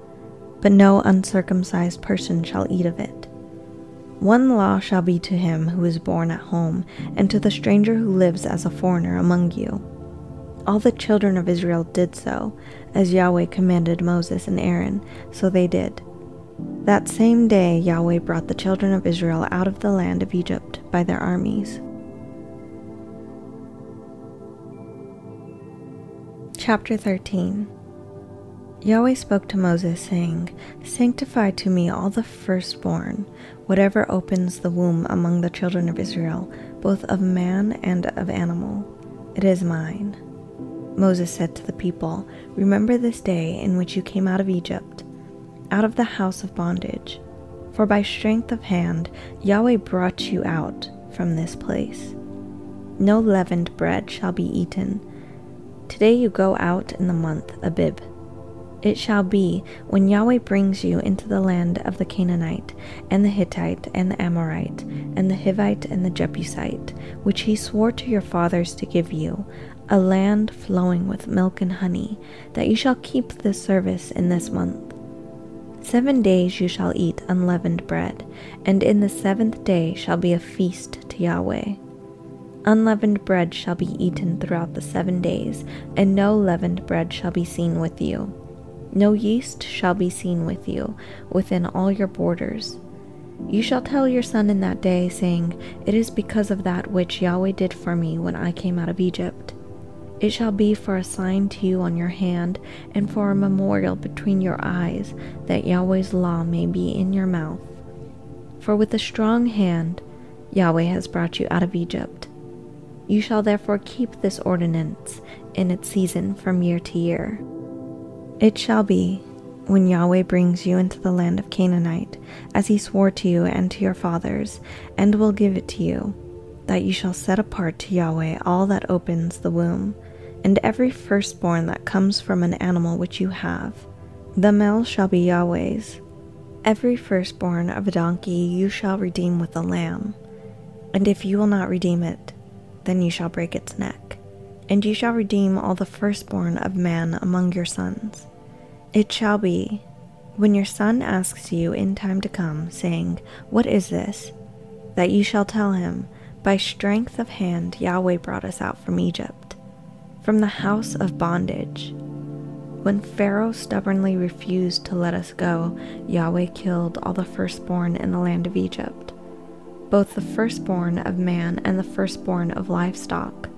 but no uncircumcised person shall eat of it. One law shall be to him who is born at home, and to the stranger who lives as a foreigner among you." All the children of Israel did so, as Yahweh commanded Moses and Aaron, so they did. That same day Yahweh brought the children of Israel out of the land of Egypt by their armies. Chapter 13. Yahweh spoke to Moses, saying, "Sanctify to me all the firstborn, whatever opens the womb among the children of Israel, both of man and of animal. It is mine." Moses said to the people, "Remember this day in which you came out of Egypt, out of the house of bondage. For by strength of hand Yahweh brought you out from this place. No leavened bread shall be eaten. Today you go out in the month Abib. It shall be, when Yahweh brings you into the land of the Canaanite, and the Hittite, and the Amorite, and the Hivite, and the Jebusite, which he swore to your fathers to give you, a land flowing with milk and honey, that you shall keep this service in this month. 7 days you shall eat unleavened bread, and in the 7th day shall be a feast to Yahweh. Unleavened bread shall be eaten throughout the 7 days, and no leavened bread shall be seen with you. No yeast shall be seen with you within all your borders. You shall tell your son in that day, saying, It is because of that which Yahweh did for me when I came out of Egypt. It shall be for a sign to you on your hand, and for a memorial between your eyes, that Yahweh's law may be in your mouth. For with a strong hand Yahweh has brought you out of Egypt. You shall therefore keep this ordinance in its season from year to year. It shall be, when Yahweh brings you into the land of Canaanite, as he swore to you and to your fathers, and will give it to you, that you shall set apart to Yahweh all that opens the womb, and every firstborn that comes from an animal which you have. The male shall be Yahweh's. Every firstborn of a donkey you shall redeem with a lamb, and if you will not redeem it, then you shall break its neck. And you shall redeem all the firstborn of man among your sons. It shall be, when your son asks you in time to come, saying, What is this? That you shall tell him, By strength of hand Yahweh brought us out from Egypt, from the house of bondage. When Pharaoh stubbornly refused to let us go, Yahweh killed all the firstborn in the land of Egypt, both the firstborn of man and the firstborn of livestock.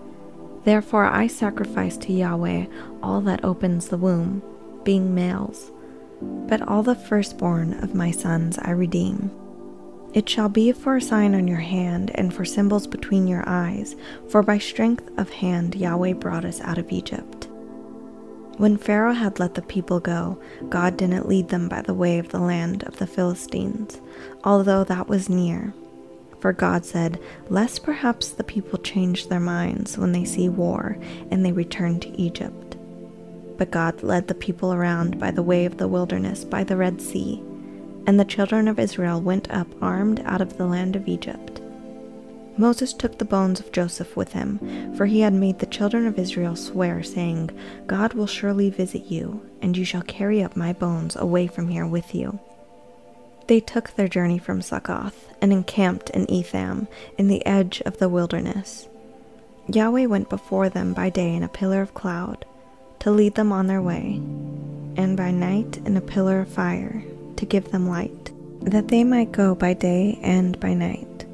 Therefore I sacrifice to Yahweh all that opens the womb, being males, but all the firstborn of my sons I redeem. It shall be for a sign on your hand and for symbols between your eyes, for by strength of hand Yahweh brought us out of Egypt. When Pharaoh had let the people go, God didn't lead them by the way of the land of the Philistines, although that was near. For God said, Lest perhaps the people change their minds when they see war, and they return to Egypt. But God led the people around by the way of the wilderness by the Red Sea, and the children of Israel went up armed out of the land of Egypt. Moses took the bones of Joseph with him, for he had made the children of Israel swear, saying, God will surely visit you, and you shall carry up my bones away from here with you. They took their journey from Succoth, and encamped in Etham, in the edge of the wilderness. Yahweh went before them by day in a pillar of cloud, to lead them on their way, and by night in a pillar of fire, to give them light, that they might go by day and by night.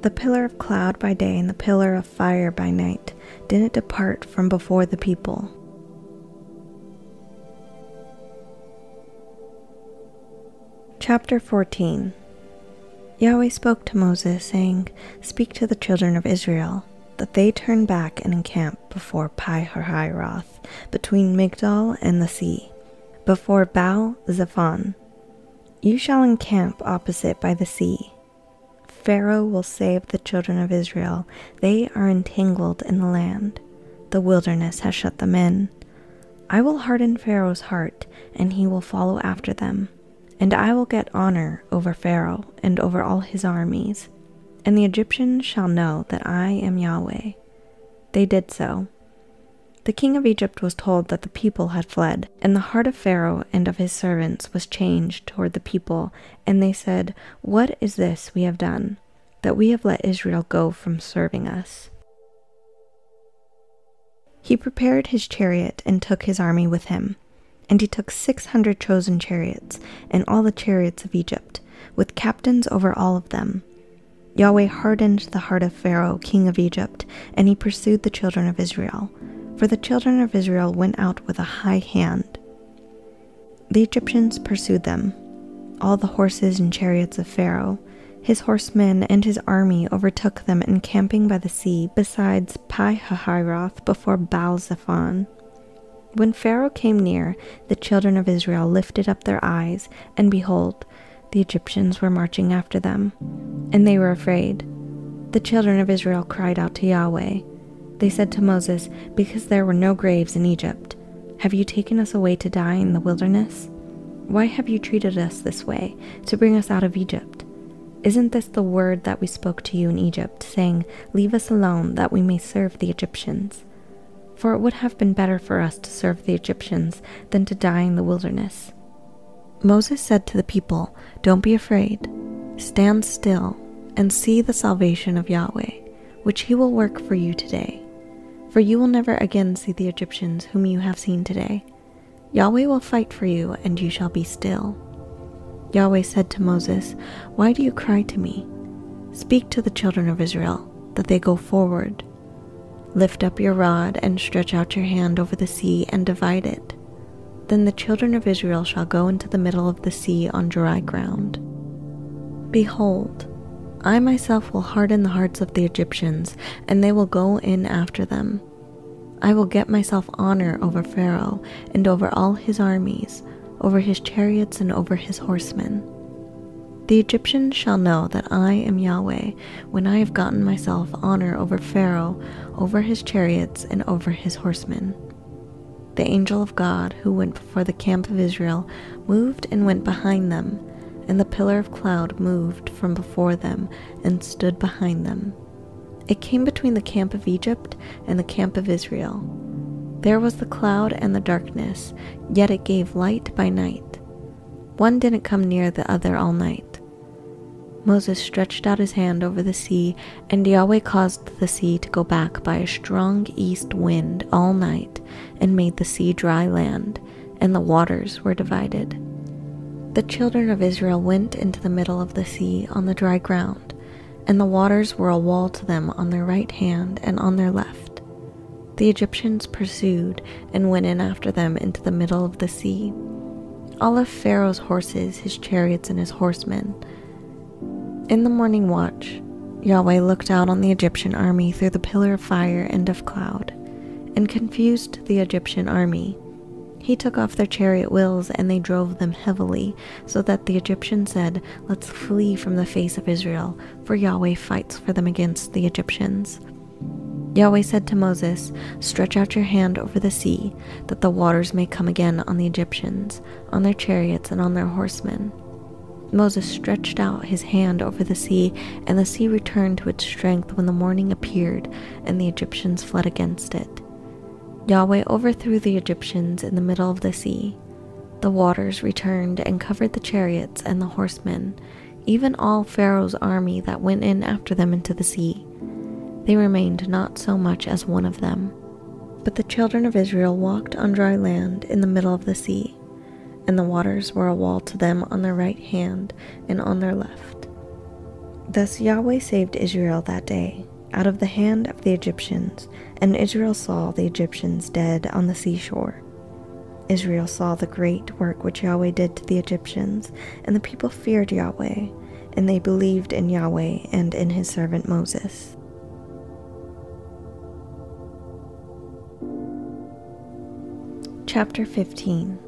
The pillar of cloud by day and the pillar of fire by night didn't depart from before the people. Chapter 14. Yahweh spoke to Moses, saying, Speak to the children of Israel, that they turn back and encamp before Pi-hahiroth, between Migdol and the sea, before Baal-zephon. You shall encamp opposite by the sea. Pharaoh will say of the children of Israel, They are entangled in the land. The wilderness has shut them in. I will harden Pharaoh's heart, and he will follow after them. And I will get honor over Pharaoh and over all his armies, and the Egyptians shall know that I am Yahweh. They did so. The king of Egypt was told that the people had fled, and the heart of Pharaoh and of his servants was changed toward the people, and they said, What is this we have done, that we have let Israel go from serving us? He prepared his chariot and took his army with him. And he took 600 chosen chariots, and all the chariots of Egypt, with captains over all of them. Yahweh hardened the heart of Pharaoh, king of Egypt, and he pursued the children of Israel. For the children of Israel went out with a high hand. The Egyptians pursued them, all the horses and chariots of Pharaoh. His horsemen and his army overtook them encamping by the sea, besides Pi-hahiroth before Baal-zephon. When Pharaoh came near, the children of Israel lifted up their eyes, and behold, the Egyptians were marching after them, and they were afraid. The children of Israel cried out to Yahweh. They said to Moses, Because there were no graves in Egypt, Have you taken us away to die in the wilderness? Why have you treated us this way, to bring us out of Egypt? Isn't this the word that we spoke to you in Egypt, saying, 'Leave us alone, that we may serve the Egyptians'? For it would have been better for us to serve the Egyptians than to die in the wilderness." Moses said to the people, "Don't be afraid. Stand still and see the salvation of Yahweh, which he will work for you today. For you will never again see the Egyptians whom you have seen today. Yahweh will fight for you, and you shall be still." Yahweh said to Moses, "Why do you cry to me? Speak to the children of Israel, that they go forward. Lift up your rod and stretch out your hand over the sea and divide it. Then the children of Israel shall go into the middle of the sea on dry ground. Behold, I myself will harden the hearts of the Egyptians, and they will go in after them. I will get myself honor over Pharaoh and over all his armies, over his chariots and over his horsemen. The Egyptians shall know that I am Yahweh, when I have gotten myself honor over Pharaoh, over his chariots, and over his horsemen." The angel of God, who went before the camp of Israel, moved and went behind them, and the pillar of cloud moved from before them and stood behind them. It came between the camp of Egypt and the camp of Israel. There was the cloud and the darkness, yet it gave light by night. One didn't come near the other all night. Moses stretched out his hand over the sea, and Yahweh caused the sea to go back by a strong east wind all night, and made the sea dry land, and the waters were divided. The children of Israel went into the middle of the sea on the dry ground, and the waters were a wall to them on their right hand and on their left. The Egyptians pursued and went in after them into the middle of the sea. All of Pharaoh's horses, his chariots, and his horsemen. In the morning watch, Yahweh looked out on the Egyptian army through the pillar of fire and of cloud, and confused the Egyptian army. He took off their chariot wheels, and they drove them heavily, so that the Egyptians said, "Let's flee from the face of Israel, for Yahweh fights for them against the Egyptians." Yahweh said to Moses, "Stretch out your hand over the sea, that the waters may come again on the Egyptians, on their chariots, and on their horsemen." Moses stretched out his hand over the sea, and the sea returned to its strength when the morning appeared, and the Egyptians fled against it. Yahweh overthrew the Egyptians in the middle of the sea. The waters returned and covered the chariots and the horsemen, even all Pharaoh's army that went in after them into the sea. They remained not so much as one of them. But the children of Israel walked on dry land in the middle of the sea, and the waters were a wall to them on their right hand and on their left. Thus Yahweh saved Israel that day out of the hand of the Egyptians, and Israel saw the Egyptians dead on the seashore. Israel saw the great work which Yahweh did to the Egyptians, and the people feared Yahweh, and they believed in Yahweh and in his servant Moses. Chapter 15.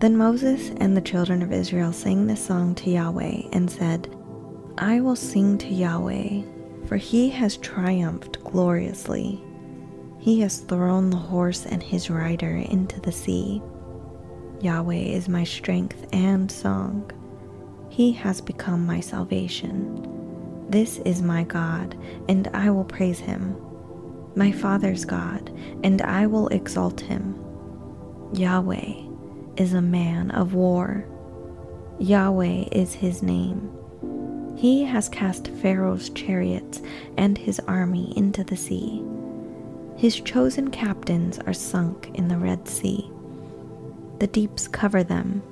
Then Moses and the children of Israel sang this song to Yahweh and said, "I will sing to Yahweh, for he has triumphed gloriously. He has thrown the horse and his rider into the sea. Yahweh is my strength and song. He has become my salvation. This is my God, and I will praise him. My father's God, and I will exalt him. Yahweh is a man of war. Yahweh is his name. He has cast Pharaoh's chariots and his army into the sea. His chosen captains are sunk in the Red Sea. The deeps cover them.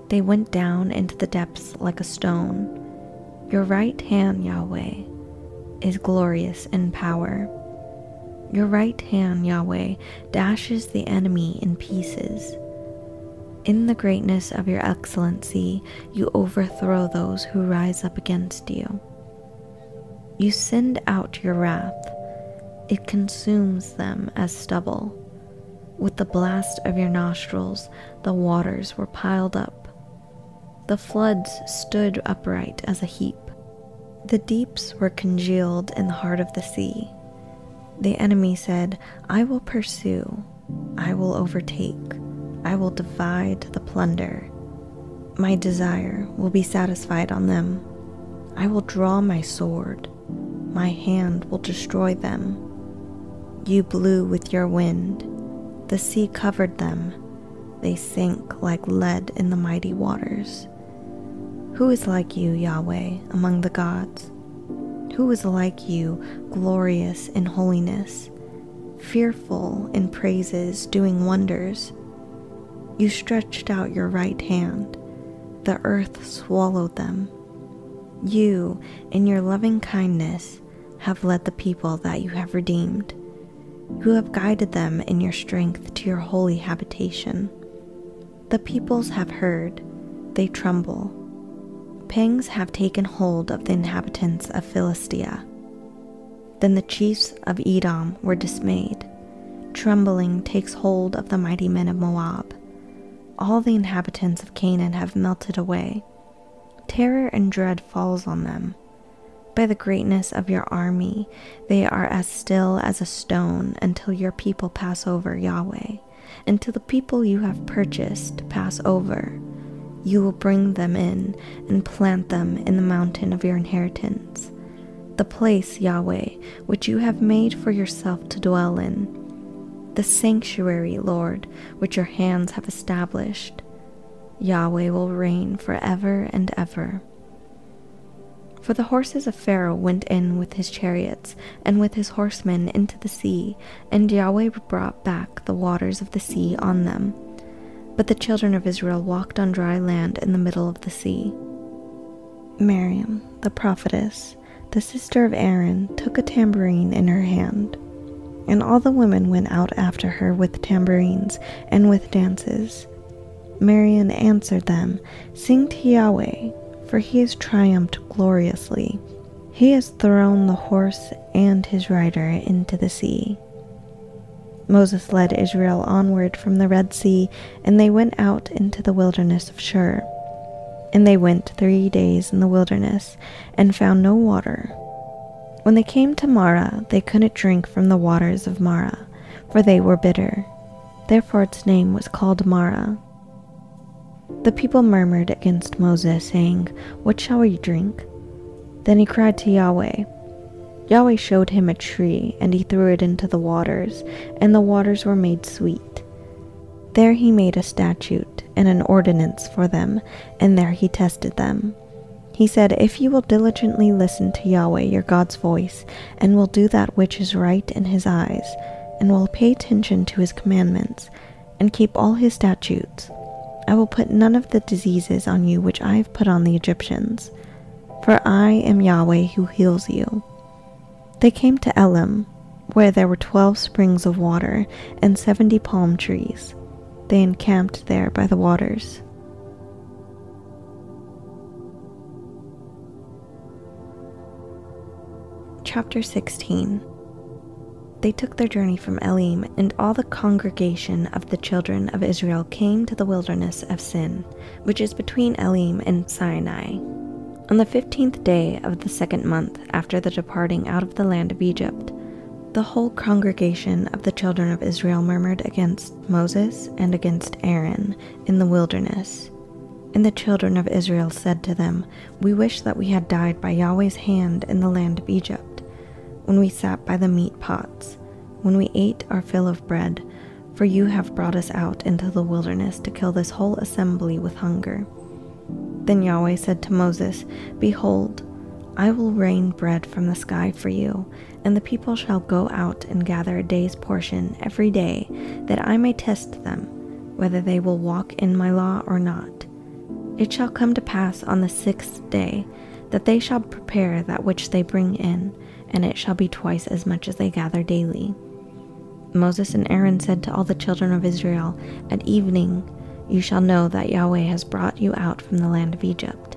They went down into the depths like a stone. Your right hand, Yahweh, is glorious in power. Your right hand, Yahweh, dashes the enemy in pieces. In the greatness of your excellency, you overthrow those who rise up against you. You send out your wrath. It consumes them as stubble. With the blast of your nostrils, the waters were piled up. The floods stood upright as a heap. The deeps were congealed in the heart of the sea. The enemy said, "I will pursue. I will overtake. I will divide the plunder. My desire will be satisfied on them. I will draw my sword. My hand will destroy them. You blew with your wind. The sea covered them. They sank like lead in the mighty waters. Who is like you, Yahweh, among the gods? Who is like you, glorious in holiness, fearful in praises, doing wonders? You stretched out your right hand. The earth swallowed them. You, in your loving kindness, have led the people that you have redeemed. You have guided them in your strength to your holy habitation. The peoples have heard, they tremble. Pangs have taken hold of the inhabitants of Philistia. Then the chiefs of Edom were dismayed. Trembling takes hold of the mighty men of Moab. All the inhabitants of Canaan have melted away. Terror and dread falls on them. By the greatness of your army, they are as still as a stone until your people pass over, Yahweh. Until the people you have purchased pass over. You will bring them in and plant them in the mountain of your inheritance, the place, Yahweh, which you have made for yourself to dwell in, the sanctuary, Lord, which your hands have established. Yahweh will reign forever and ever. For the horses of Pharaoh went in with his chariots and with his horsemen into the sea, and Yahweh brought back the waters of the sea on them. But the children of Israel walked on dry land in the middle of the sea. Miriam, the prophetess, the sister of Aaron, took a tambourine in her hand, and all the women went out after her with tambourines and with dances. Miriam answered them, "Sing to Yahweh, for he has triumphed gloriously. He has thrown the horse and his rider into the sea." Moses led Israel onward from the Red Sea, and they went out into the wilderness of Shur. And they went 3 days in the wilderness, and found no water. When they came to Marah, they couldn't drink from the waters of Marah, for they were bitter. Therefore its name was called Marah. The people murmured against Moses, saying, "What shall we drink?" Then he cried to Yahweh. Yahweh showed him a tree, and he threw it into the waters, and the waters were made sweet. There he made a statute and an ordinance for them, and there he tested them. He said, "If you will diligently listen to Yahweh your God's voice, and will do that which is right in his eyes, and will pay attention to his commandments, and keep all his statutes, I will put none of the diseases on you which I have put on the Egyptians. For I am Yahweh who heals you." They came to Elim, where there were 12 springs of water and 70 palm trees. They encamped there by the waters. Chapter 16. They took their journey from Elim, and all the congregation of the children of Israel came to the wilderness of Sin, which is between Elim and Sinai. On the 15th day of the 2nd month after the departing out of the land of Egypt, the whole congregation of the children of Israel murmured against Moses and against Aaron in the wilderness. And the children of Israel said to them, "We wish that we had died by Yahweh's hand in the land of Egypt, when we sat by the meat pots, when we ate our fill of bread, for you have brought us out into the wilderness to kill this whole assembly with hunger." Then Yahweh said to Moses, "Behold, I will rain bread from the sky for you, and the people shall go out and gather a day's portion every day, that I may test them, whether they will walk in my law or not. It shall come to pass on the 6th day, that they shall prepare that which they bring in, and it shall be twice as much as they gather daily." Moses and Aaron said to all the children of Israel, "At evening you shall know that Yahweh has brought you out from the land of Egypt.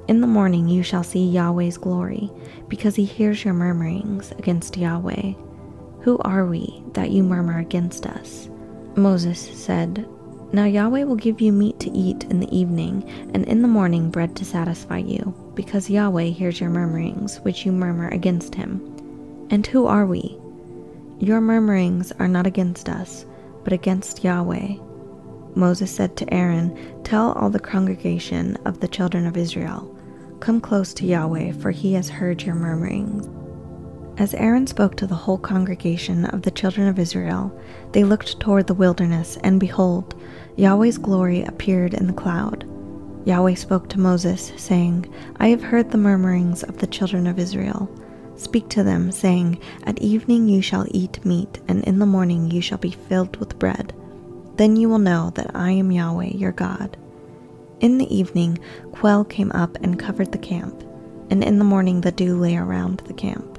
In the morning you shall see Yahweh's glory, because he hears your murmurings against Yahweh. Who are we that you murmur against us?" Moses said, "Now Yahweh will give you meat to eat in the evening, and in the morning bread to satisfy you, because Yahweh hears your murmurings, which you murmur against him. And who are we? Your murmurings are not against us, but against Yahweh. Moses said to Aaron, "Tell all the congregation of the children of Israel, 'Come close to Yahweh, for he has heard your murmurings.'" As Aaron spoke to the whole congregation of the children of Israel, they looked toward the wilderness, and behold, Yahweh's glory appeared in the cloud. Yahweh spoke to Moses, saying, "I have heard the murmurings of the children of Israel. Speak to them, saying, 'At evening you shall eat meat, and in the morning you shall be filled with bread. Then you will know that I am Yahweh your God.'" In the evening, quail came up and covered the camp, and in the morning the dew lay around the camp.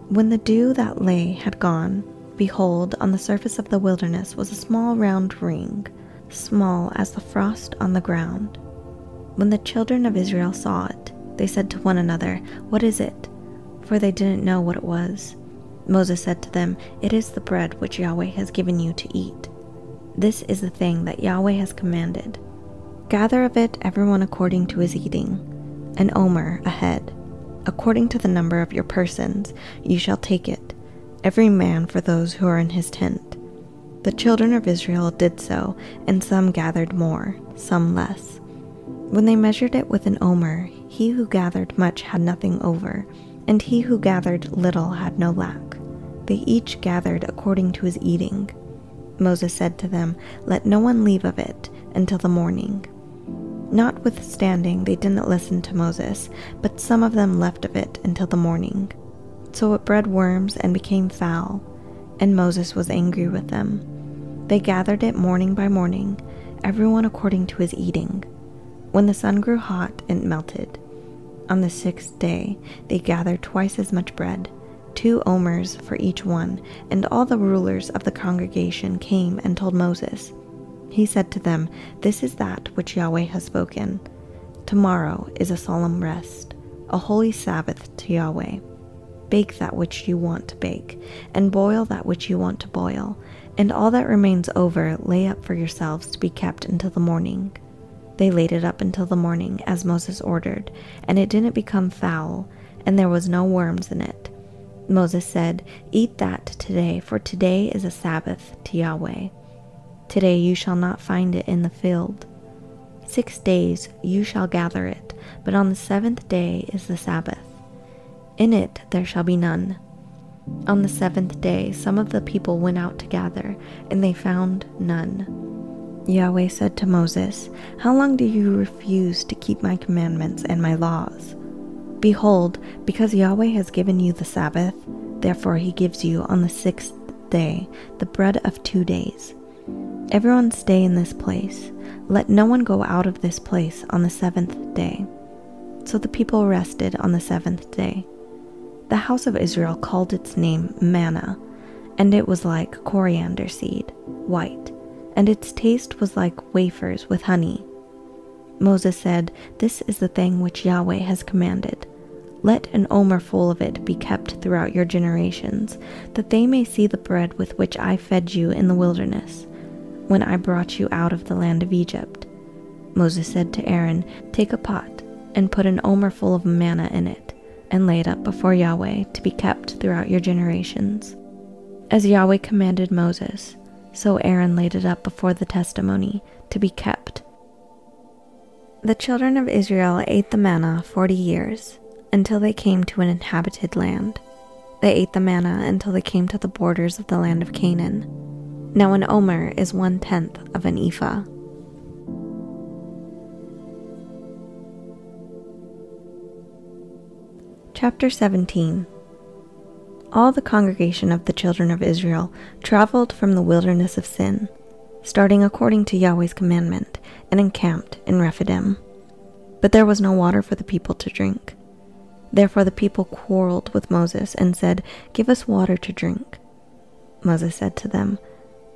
When the dew that lay had gone, behold, on the surface of the wilderness was a small round ring, small as the frost on the ground. When the children of Israel saw it, they said to one another, "What is it?" For they didn't know what it was. Moses said to them, "It is the bread which Yahweh has given you to eat. This is the thing that Yahweh has commanded. Gather of it everyone according to his eating, an omer a head. According to the number of your persons you shall take it, every man for those who are in his tent." The children of Israel did so, and some gathered more, some less. When they measured it with an omer, he who gathered much had nothing over, and he who gathered little had no lack. They each gathered according to his eating. Moses said to them, "Let no one leave of it until the morning." Notwithstanding, they didn't listen to Moses, but some of them left of it until the morning. So it bred worms and became foul, and Moses was angry with them. They gathered it morning by morning, everyone according to his eating. When the sun grew hot, it melted. On the 6th day, they gathered twice as much bread, 2 omers for each one, and all the rulers of the congregation came and told Moses. He said to them, "This is that which Yahweh has spoken. Tomorrow is a solemn rest, a holy Sabbath to Yahweh. Bake that which you want to bake, and boil that which you want to boil, and all that remains over lay up for yourselves to be kept until the morning." They laid it up until the morning, as Moses ordered, and it didn't become foul, and there was no worms in it. Moses said, "Eat that today, for today is a Sabbath to Yahweh. Today you shall not find it in the field. 6 days you shall gather it, but on the 7th day is the Sabbath. In it there shall be none." On the 7th day some of the people went out to gather, and they found none. Yahweh said to Moses, "How long do you refuse to keep my commandments and my laws? Behold, because Yahweh has given you the Sabbath, therefore he gives you on the 6th day the bread of 2 days. Everyone stay in this place. Let no one go out of this place on the 7th day." So the people rested on the 7th day. The house of Israel called its name manna, and it was like coriander seed, white, and its taste was like wafers with honey. Moses said, "This is the thing which Yahweh has commanded. Let an omer full of it be kept throughout your generations, that they may see the bread with which I fed you in the wilderness, when I brought you out of the land of Egypt." Moses said to Aaron, "Take a pot, and put an omer full of manna in it, and lay it up before Yahweh to be kept throughout your generations." As Yahweh commanded Moses, so Aaron laid it up before the testimony to be kept. The children of Israel ate the manna 40 years, until they came to an inhabited land. They ate the manna until they came to the borders of the land of Canaan. Now an omer is 1/10 of an ephah. Chapter 17. All the congregation of the children of Israel traveled from the wilderness of Sin, starting according to Yahweh's commandment, and encamped in Rephidim. But there was no water for the people to drink. Therefore the people quarreled with Moses and said, "Give us water to drink." Moses said to them,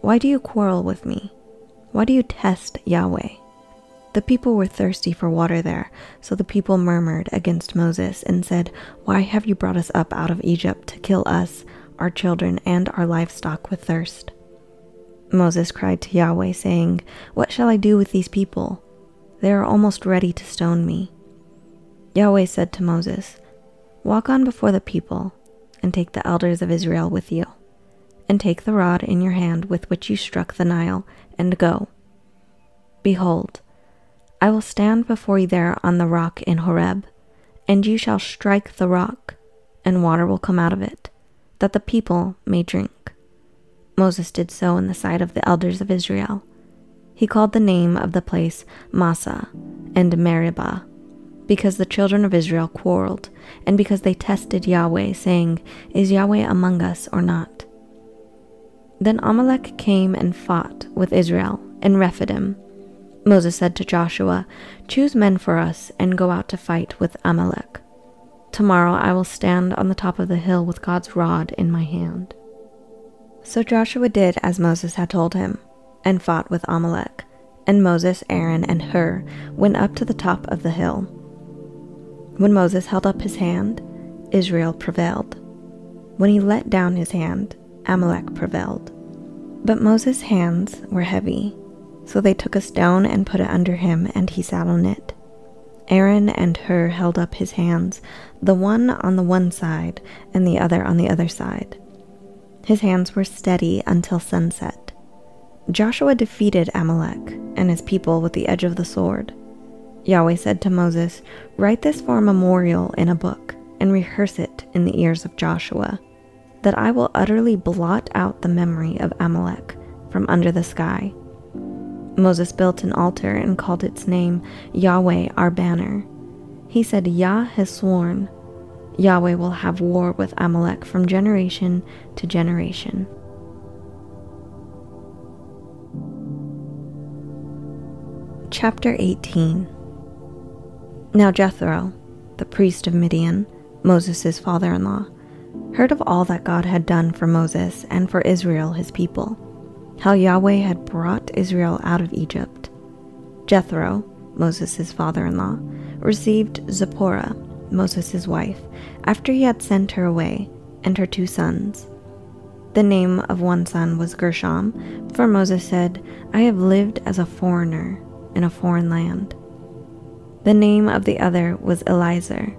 "Why do you quarrel with me? Why do you test Yahweh?" The people were thirsty for water there, so the people murmured against Moses and said, "Why have you brought us up out of Egypt to kill us, our children, and our livestock with thirst?" Moses cried to Yahweh, saying, "What shall I do with these people? They are almost ready to stone me." Yahweh said to Moses, "Walk on before the people, and take the elders of Israel with you, and take the rod in your hand with which you struck the Nile, and go. Behold, I will stand before you there on the rock in Horeb, and you shall strike the rock, and water will come out of it, that the people may drink." Moses did so in the sight of the elders of Israel. He called the name of the place Massah and Meribah, because the children of Israel quarreled, and because they tested Yahweh, saying, "Is Yahweh among us or not?" Then Amalek came and fought with Israel in Rephidim. Moses said to Joshua, "Choose men for us and go out to fight with Amalek. Tomorrow I will stand on the top of the hill with God's rod in my hand." So Joshua did as Moses had told him, and fought with Amalek. And Moses, Aaron, and Hur went up to the top of the hill. When Moses held up his hand, Israel prevailed. When he let down his hand, Amalek prevailed. But Moses' hands were heavy, so they took a stone and put it under him, and he sat on it. Aaron and Hur held up his hands, the one on the one side and the other on the other side. His hands were steady until sunset. Joshua defeated Amalek and his people with the edge of the sword. Yahweh said to Moses, "Write this for a memorial in a book, and rehearse it in the ears of Joshua, that I will utterly blot out the memory of Amalek from under the sky." Moses built an altar and called its name Yahweh our banner. He said, "Yah has sworn, Yahweh will have war with Amalek from generation to generation." Chapter 18. Now Jethro, the priest of Midian, Moses' father-in-law, heard of all that God had done for Moses and for Israel his people, how Yahweh had brought Israel out of Egypt. Jethro, Moses' father-in-law, received Zipporah, Moses' wife, after he had sent her away, and her 2 sons. The name of one son was Gershom, for Moses said, "I have lived as a foreigner in a foreign land." The name of the other was Eliezer,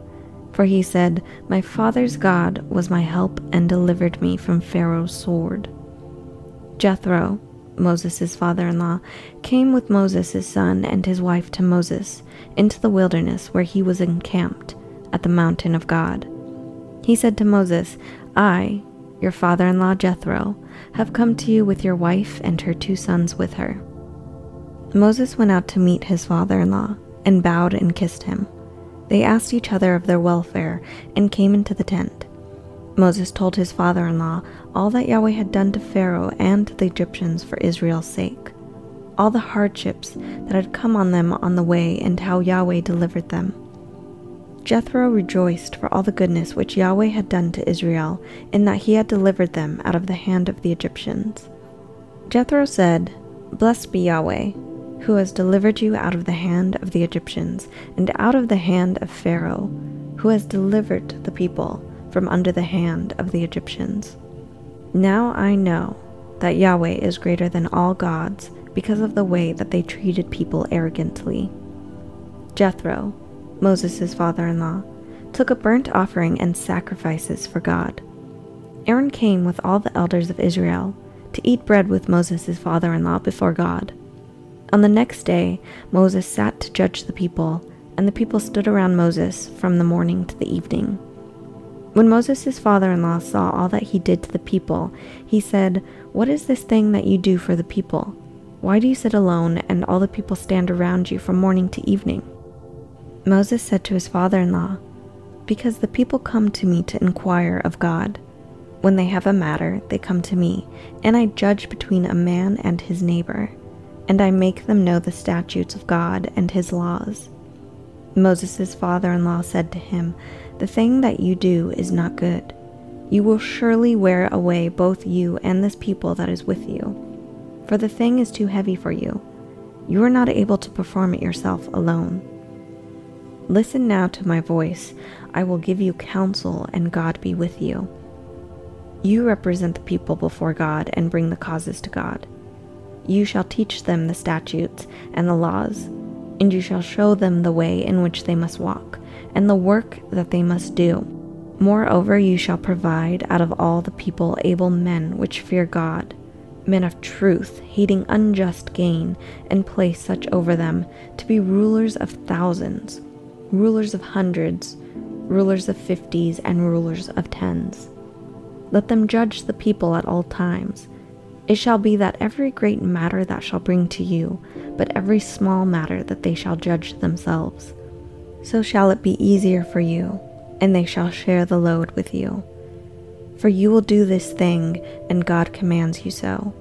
for he said, "My father's God was my help and delivered me from Pharaoh's sword." Jethro, Moses' father-in-law, came with Moses' son and his wife to Moses into the wilderness where he was encamped at the mountain of God. He said to Moses, "I, your father-in-law Jethro, have come to you with your wife and her 2 sons with her." Moses went out to meet his father-in-law and bowed and kissed him. They asked each other of their welfare and came into the tent. Moses told his father-in-law all that Yahweh had done to Pharaoh and to the Egyptians for Israel's sake, all the hardships that had come on them on the way, and how Yahweh delivered them. Jethro rejoiced for all the goodness which Yahweh had done to Israel, in that he had delivered them out of the hand of the Egyptians. Jethro said, "Blessed be Yahweh, who has delivered you out of the hand of the Egyptians, and out of the hand of Pharaoh, who has delivered the people from under the hand of the Egyptians. Now I know that Yahweh is greater than all gods, because of the way that they treated people arrogantly." Jethro, Moses' father-in-law, took a burnt offering and sacrifices for God. Aaron came with all the elders of Israel to eat bread with Moses' father-in-law before God. On the next day, Moses sat to judge the people, and the people stood around Moses from the morning to the evening. When Moses' father-in-law saw all that he did to the people, he said, "What is this thing that you do for the people? Why do you sit alone, and all the people stand around you from morning to evening?" Moses said to his father-in-law, "Because the people come to me to inquire of God. When they have a matter, they come to me, and I judge between a man and his neighbor, and I make them know the statutes of God and his laws." Moses' father-in-law said to him, "The thing that you do is not good. You will surely wear away both you and this people that is with you, for the thing is too heavy for you. You are not able to perform it yourself alone. Listen now to my voice. I will give you counsel, and God be with you. You represent the people before God and bring the causes to God. You shall teach them the statutes and the laws, and you shall show them the way in which they must walk, and the work that they must do. Moreover, you shall provide out of all the people able men which fear God, men of truth, hating unjust gain, and place such over them to be rulers of thousands, rulers of hundreds, rulers of 50s, and rulers of 10s. Let them judge the people at all times. It shall be that every great matter that shall bring to you, but every small matter that they shall judge themselves. So shall it be easier for you, and they shall share the load with you. For you will do this thing, and God commands you so.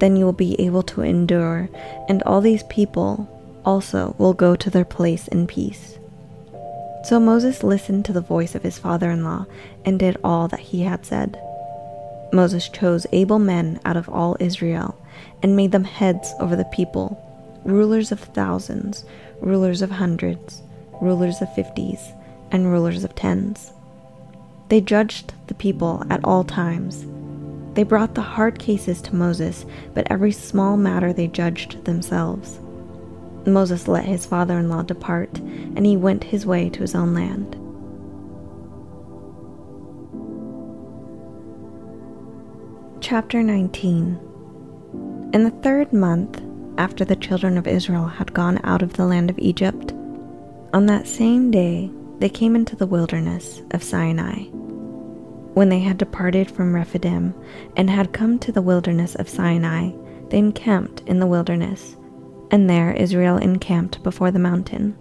Then you will be able to endure, and all these people also will go to their place in peace. So Moses listened to the voice of his father-in-law, and did all that he had said. Moses chose able men out of all Israel, and made them heads over the people, rulers of thousands, rulers of hundreds, rulers of 50s, and rulers of 10s. They judged the people at all times. They brought the hard cases to Moses, but every small matter they judged themselves. Moses let his father-in-law depart, and he went his way to his own land. Chapter 19. In the 3rd month, after the children of Israel had gone out of the land of Egypt, on that same day they came into the wilderness of Sinai. When they had departed from Rephidim and had come to the wilderness of Sinai, they encamped in the wilderness, and there Israel encamped before the mountain.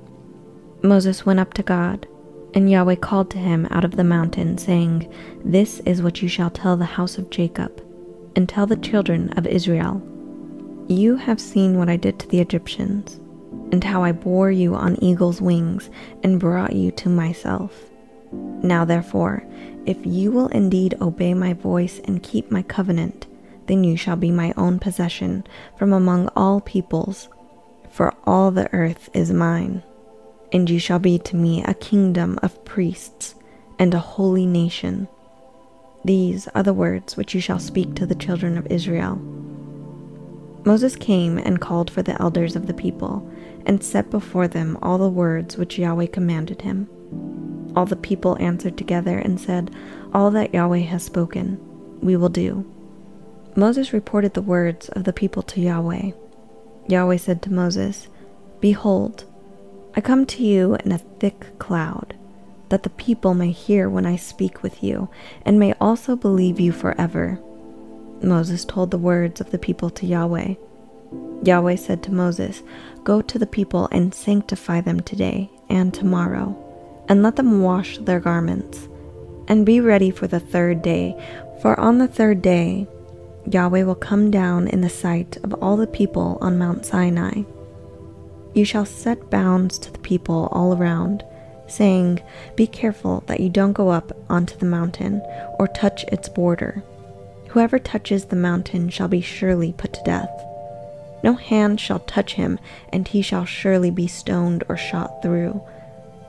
Moses went up to God, and Yahweh called to him out of the mountain, saying, "This is what you shall tell the house of Jacob, and tell the children of Israel. You have seen what I did to the Egyptians, and how I bore you on eagle's wings, and brought you to myself. Now therefore, if you will indeed obey my voice and keep my covenant, then you shall be my own possession from among all peoples, for all the earth is mine. And you shall be to me a kingdom of priests and a holy nation. These are the words which you shall speak to the children of Israel." Moses came and called for the elders of the people, and set before them all the words which Yahweh commanded him. All the people answered together and said, "All that Yahweh has spoken, we will do." Moses reported the words of the people to Yahweh. Yahweh said to Moses, "Behold, I come to you in a thick cloud, that the people may hear when I speak with you, and may also believe you forever." Moses told the words of the people to Yahweh. Yahweh said to Moses, "Go to the people and sanctify them today and tomorrow, and let them wash their garments, and be ready for the 3rd day, for on the 3rd day Yahweh will come down in the sight of all the people on Mount Sinai. You shall set bounds to the people all around, saying, 'Be careful that you don't go up onto the mountain or touch its border. Whoever touches the mountain shall be surely put to death. No hand shall touch him, and he shall surely be stoned or shot through.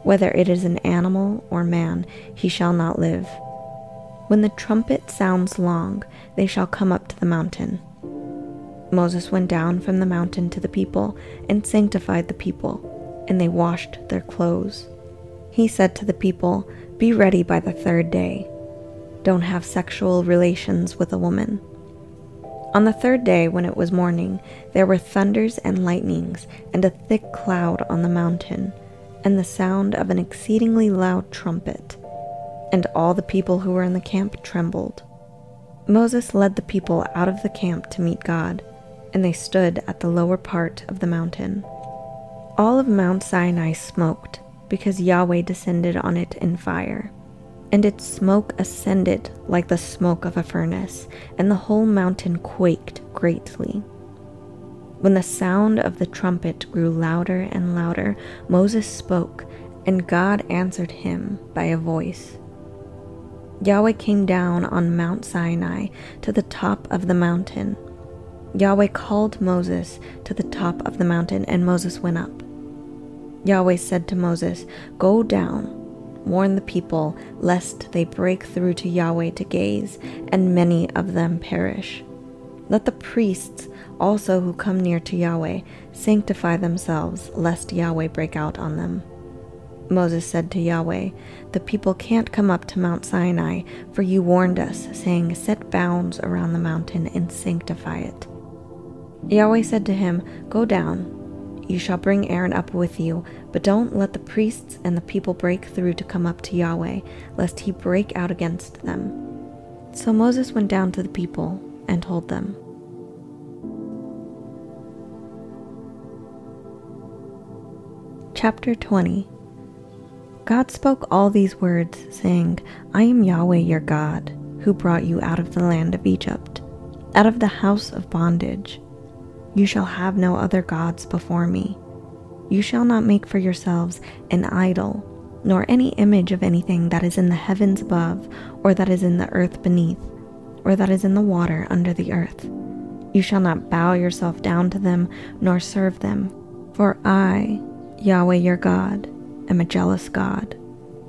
Whether it is an animal or man, he shall not live. When the trumpet sounds long, they shall come up to the mountain.'" Moses went down from the mountain to the people and sanctified the people, and they washed their clothes. He said to the people, "Be ready by the 3rd day. Don't have sexual relations with a woman." On the 3rd day, when it was morning, there were thunders and lightnings, and a thick cloud on the mountain, and the sound of an exceedingly loud trumpet. And all the people who were in the camp trembled. Moses led the people out of the camp to meet God, and they stood at the lower part of the mountain. All of Mount Sinai smoked, because Yahweh descended on it in fire. And its smoke ascended like the smoke of a furnace, and the whole mountain quaked greatly. When the sound of the trumpet grew louder and louder, Moses spoke, and God answered him by a voice. Yahweh came down on Mount Sinai to the top of the mountain. Yahweh called Moses to the top of the mountain, and Moses went up. Yahweh said to Moses, "Go down, warn the people, lest they break through to Yahweh to gaze, and many of them perish. Let the priests also who come near to Yahweh sanctify themselves, lest Yahweh break out on them." Moses said to Yahweh, "The people can't come up to Mount Sinai, for you warned us, saying, 'Set bounds around the mountain and sanctify it.'" Yahweh said to him, "Go down. You shall bring Aaron up with you, but don't let the priests and the people break through to come up to Yahweh, lest he break out against them." So Moses went down to the people and told them. Chapter 20. God spoke all these words, saying, "I am Yahweh your God, who brought you out of the land of Egypt, out of the house of bondage. You shall have no other gods before me. You shall not make for yourselves an idol, nor any image of anything that is in the heavens above, or that is in the earth beneath, or that is in the water under the earth. You shall not bow yourself down to them, nor serve them. For I, Yahweh your God, am a jealous God,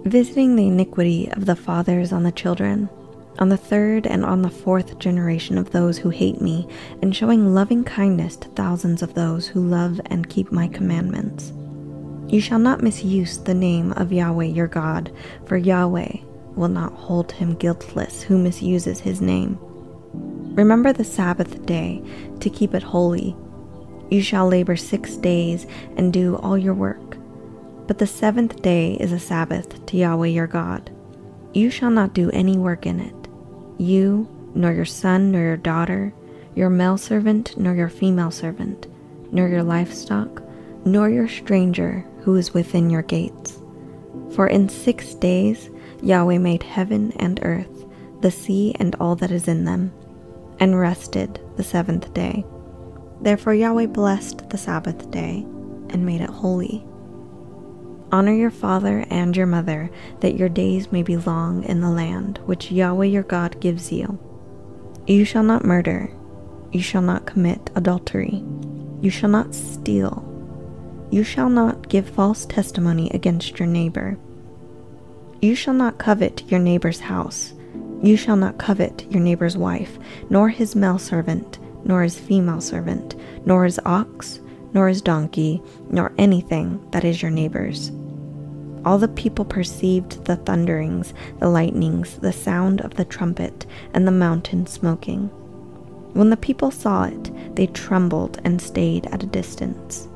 visiting the iniquity of the fathers on the children, on the third and on the fourth generation of those who hate me, and showing loving kindness to thousands of those who love and keep my commandments. You shall not misuse the name of Yahweh your God, for Yahweh will not hold him guiltless who misuses his name. Remember the Sabbath day to keep it holy. You shall labor 6 days and do all your work. But the 7th day is a Sabbath to Yahweh your God. You shall not do any work in it, you, nor your son, nor your daughter, your male servant, nor your female servant, nor your livestock, nor your stranger who is within your gates. For in 6 days Yahweh made heaven and earth, the sea and all that is in them, and rested the 7th day. Therefore Yahweh blessed the Sabbath day and made it holy. Honor your father and your mother, that your days may be long in the land which Yahweh your God gives you. You shall not murder. You shall not commit adultery. You shall not steal. You shall not give false testimony against your neighbor. You shall not covet your neighbor's house. You shall not covet your neighbor's wife, nor his male servant, nor his female servant, nor his ox, nor his donkey, nor anything that is your neighbor's. All the people perceived the thunderings, the lightnings, the sound of the trumpet, and the mountain smoking. When the people saw it, they trembled and stayed at a distance.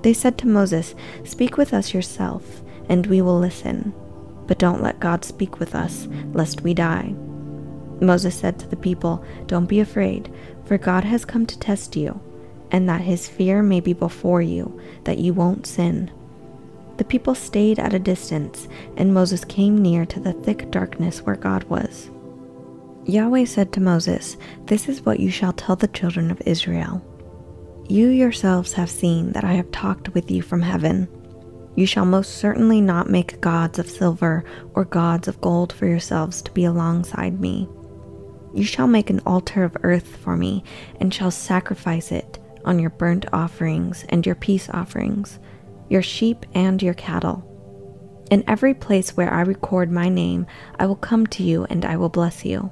They said to Moses, "Speak with us yourself, and we will listen. But don't let God speak with us, lest we die." Moses said to the people, "Don't be afraid, for God has come to test you, and that his fear may be before you, that you won't sin." The people stayed at a distance, and Moses came near to the thick darkness where God was. Yahweh said to Moses, "This is what you shall tell the children of Israel. You yourselves have seen that I have talked with you from heaven. You shall most certainly not make gods of silver or gods of gold for yourselves to be alongside me. You shall make an altar of earth for me, and shall sacrifice it on your burnt offerings and your peace offerings, your sheep and your cattle. In every place where I record my name, I will come to you and I will bless you.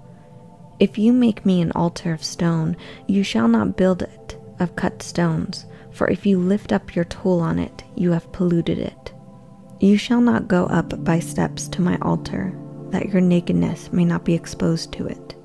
If you make me an altar of stone, you shall not build it of cut stones, for if you lift up your tool on it, you have polluted it. You shall not go up by steps to my altar, that your nakedness may not be exposed to it.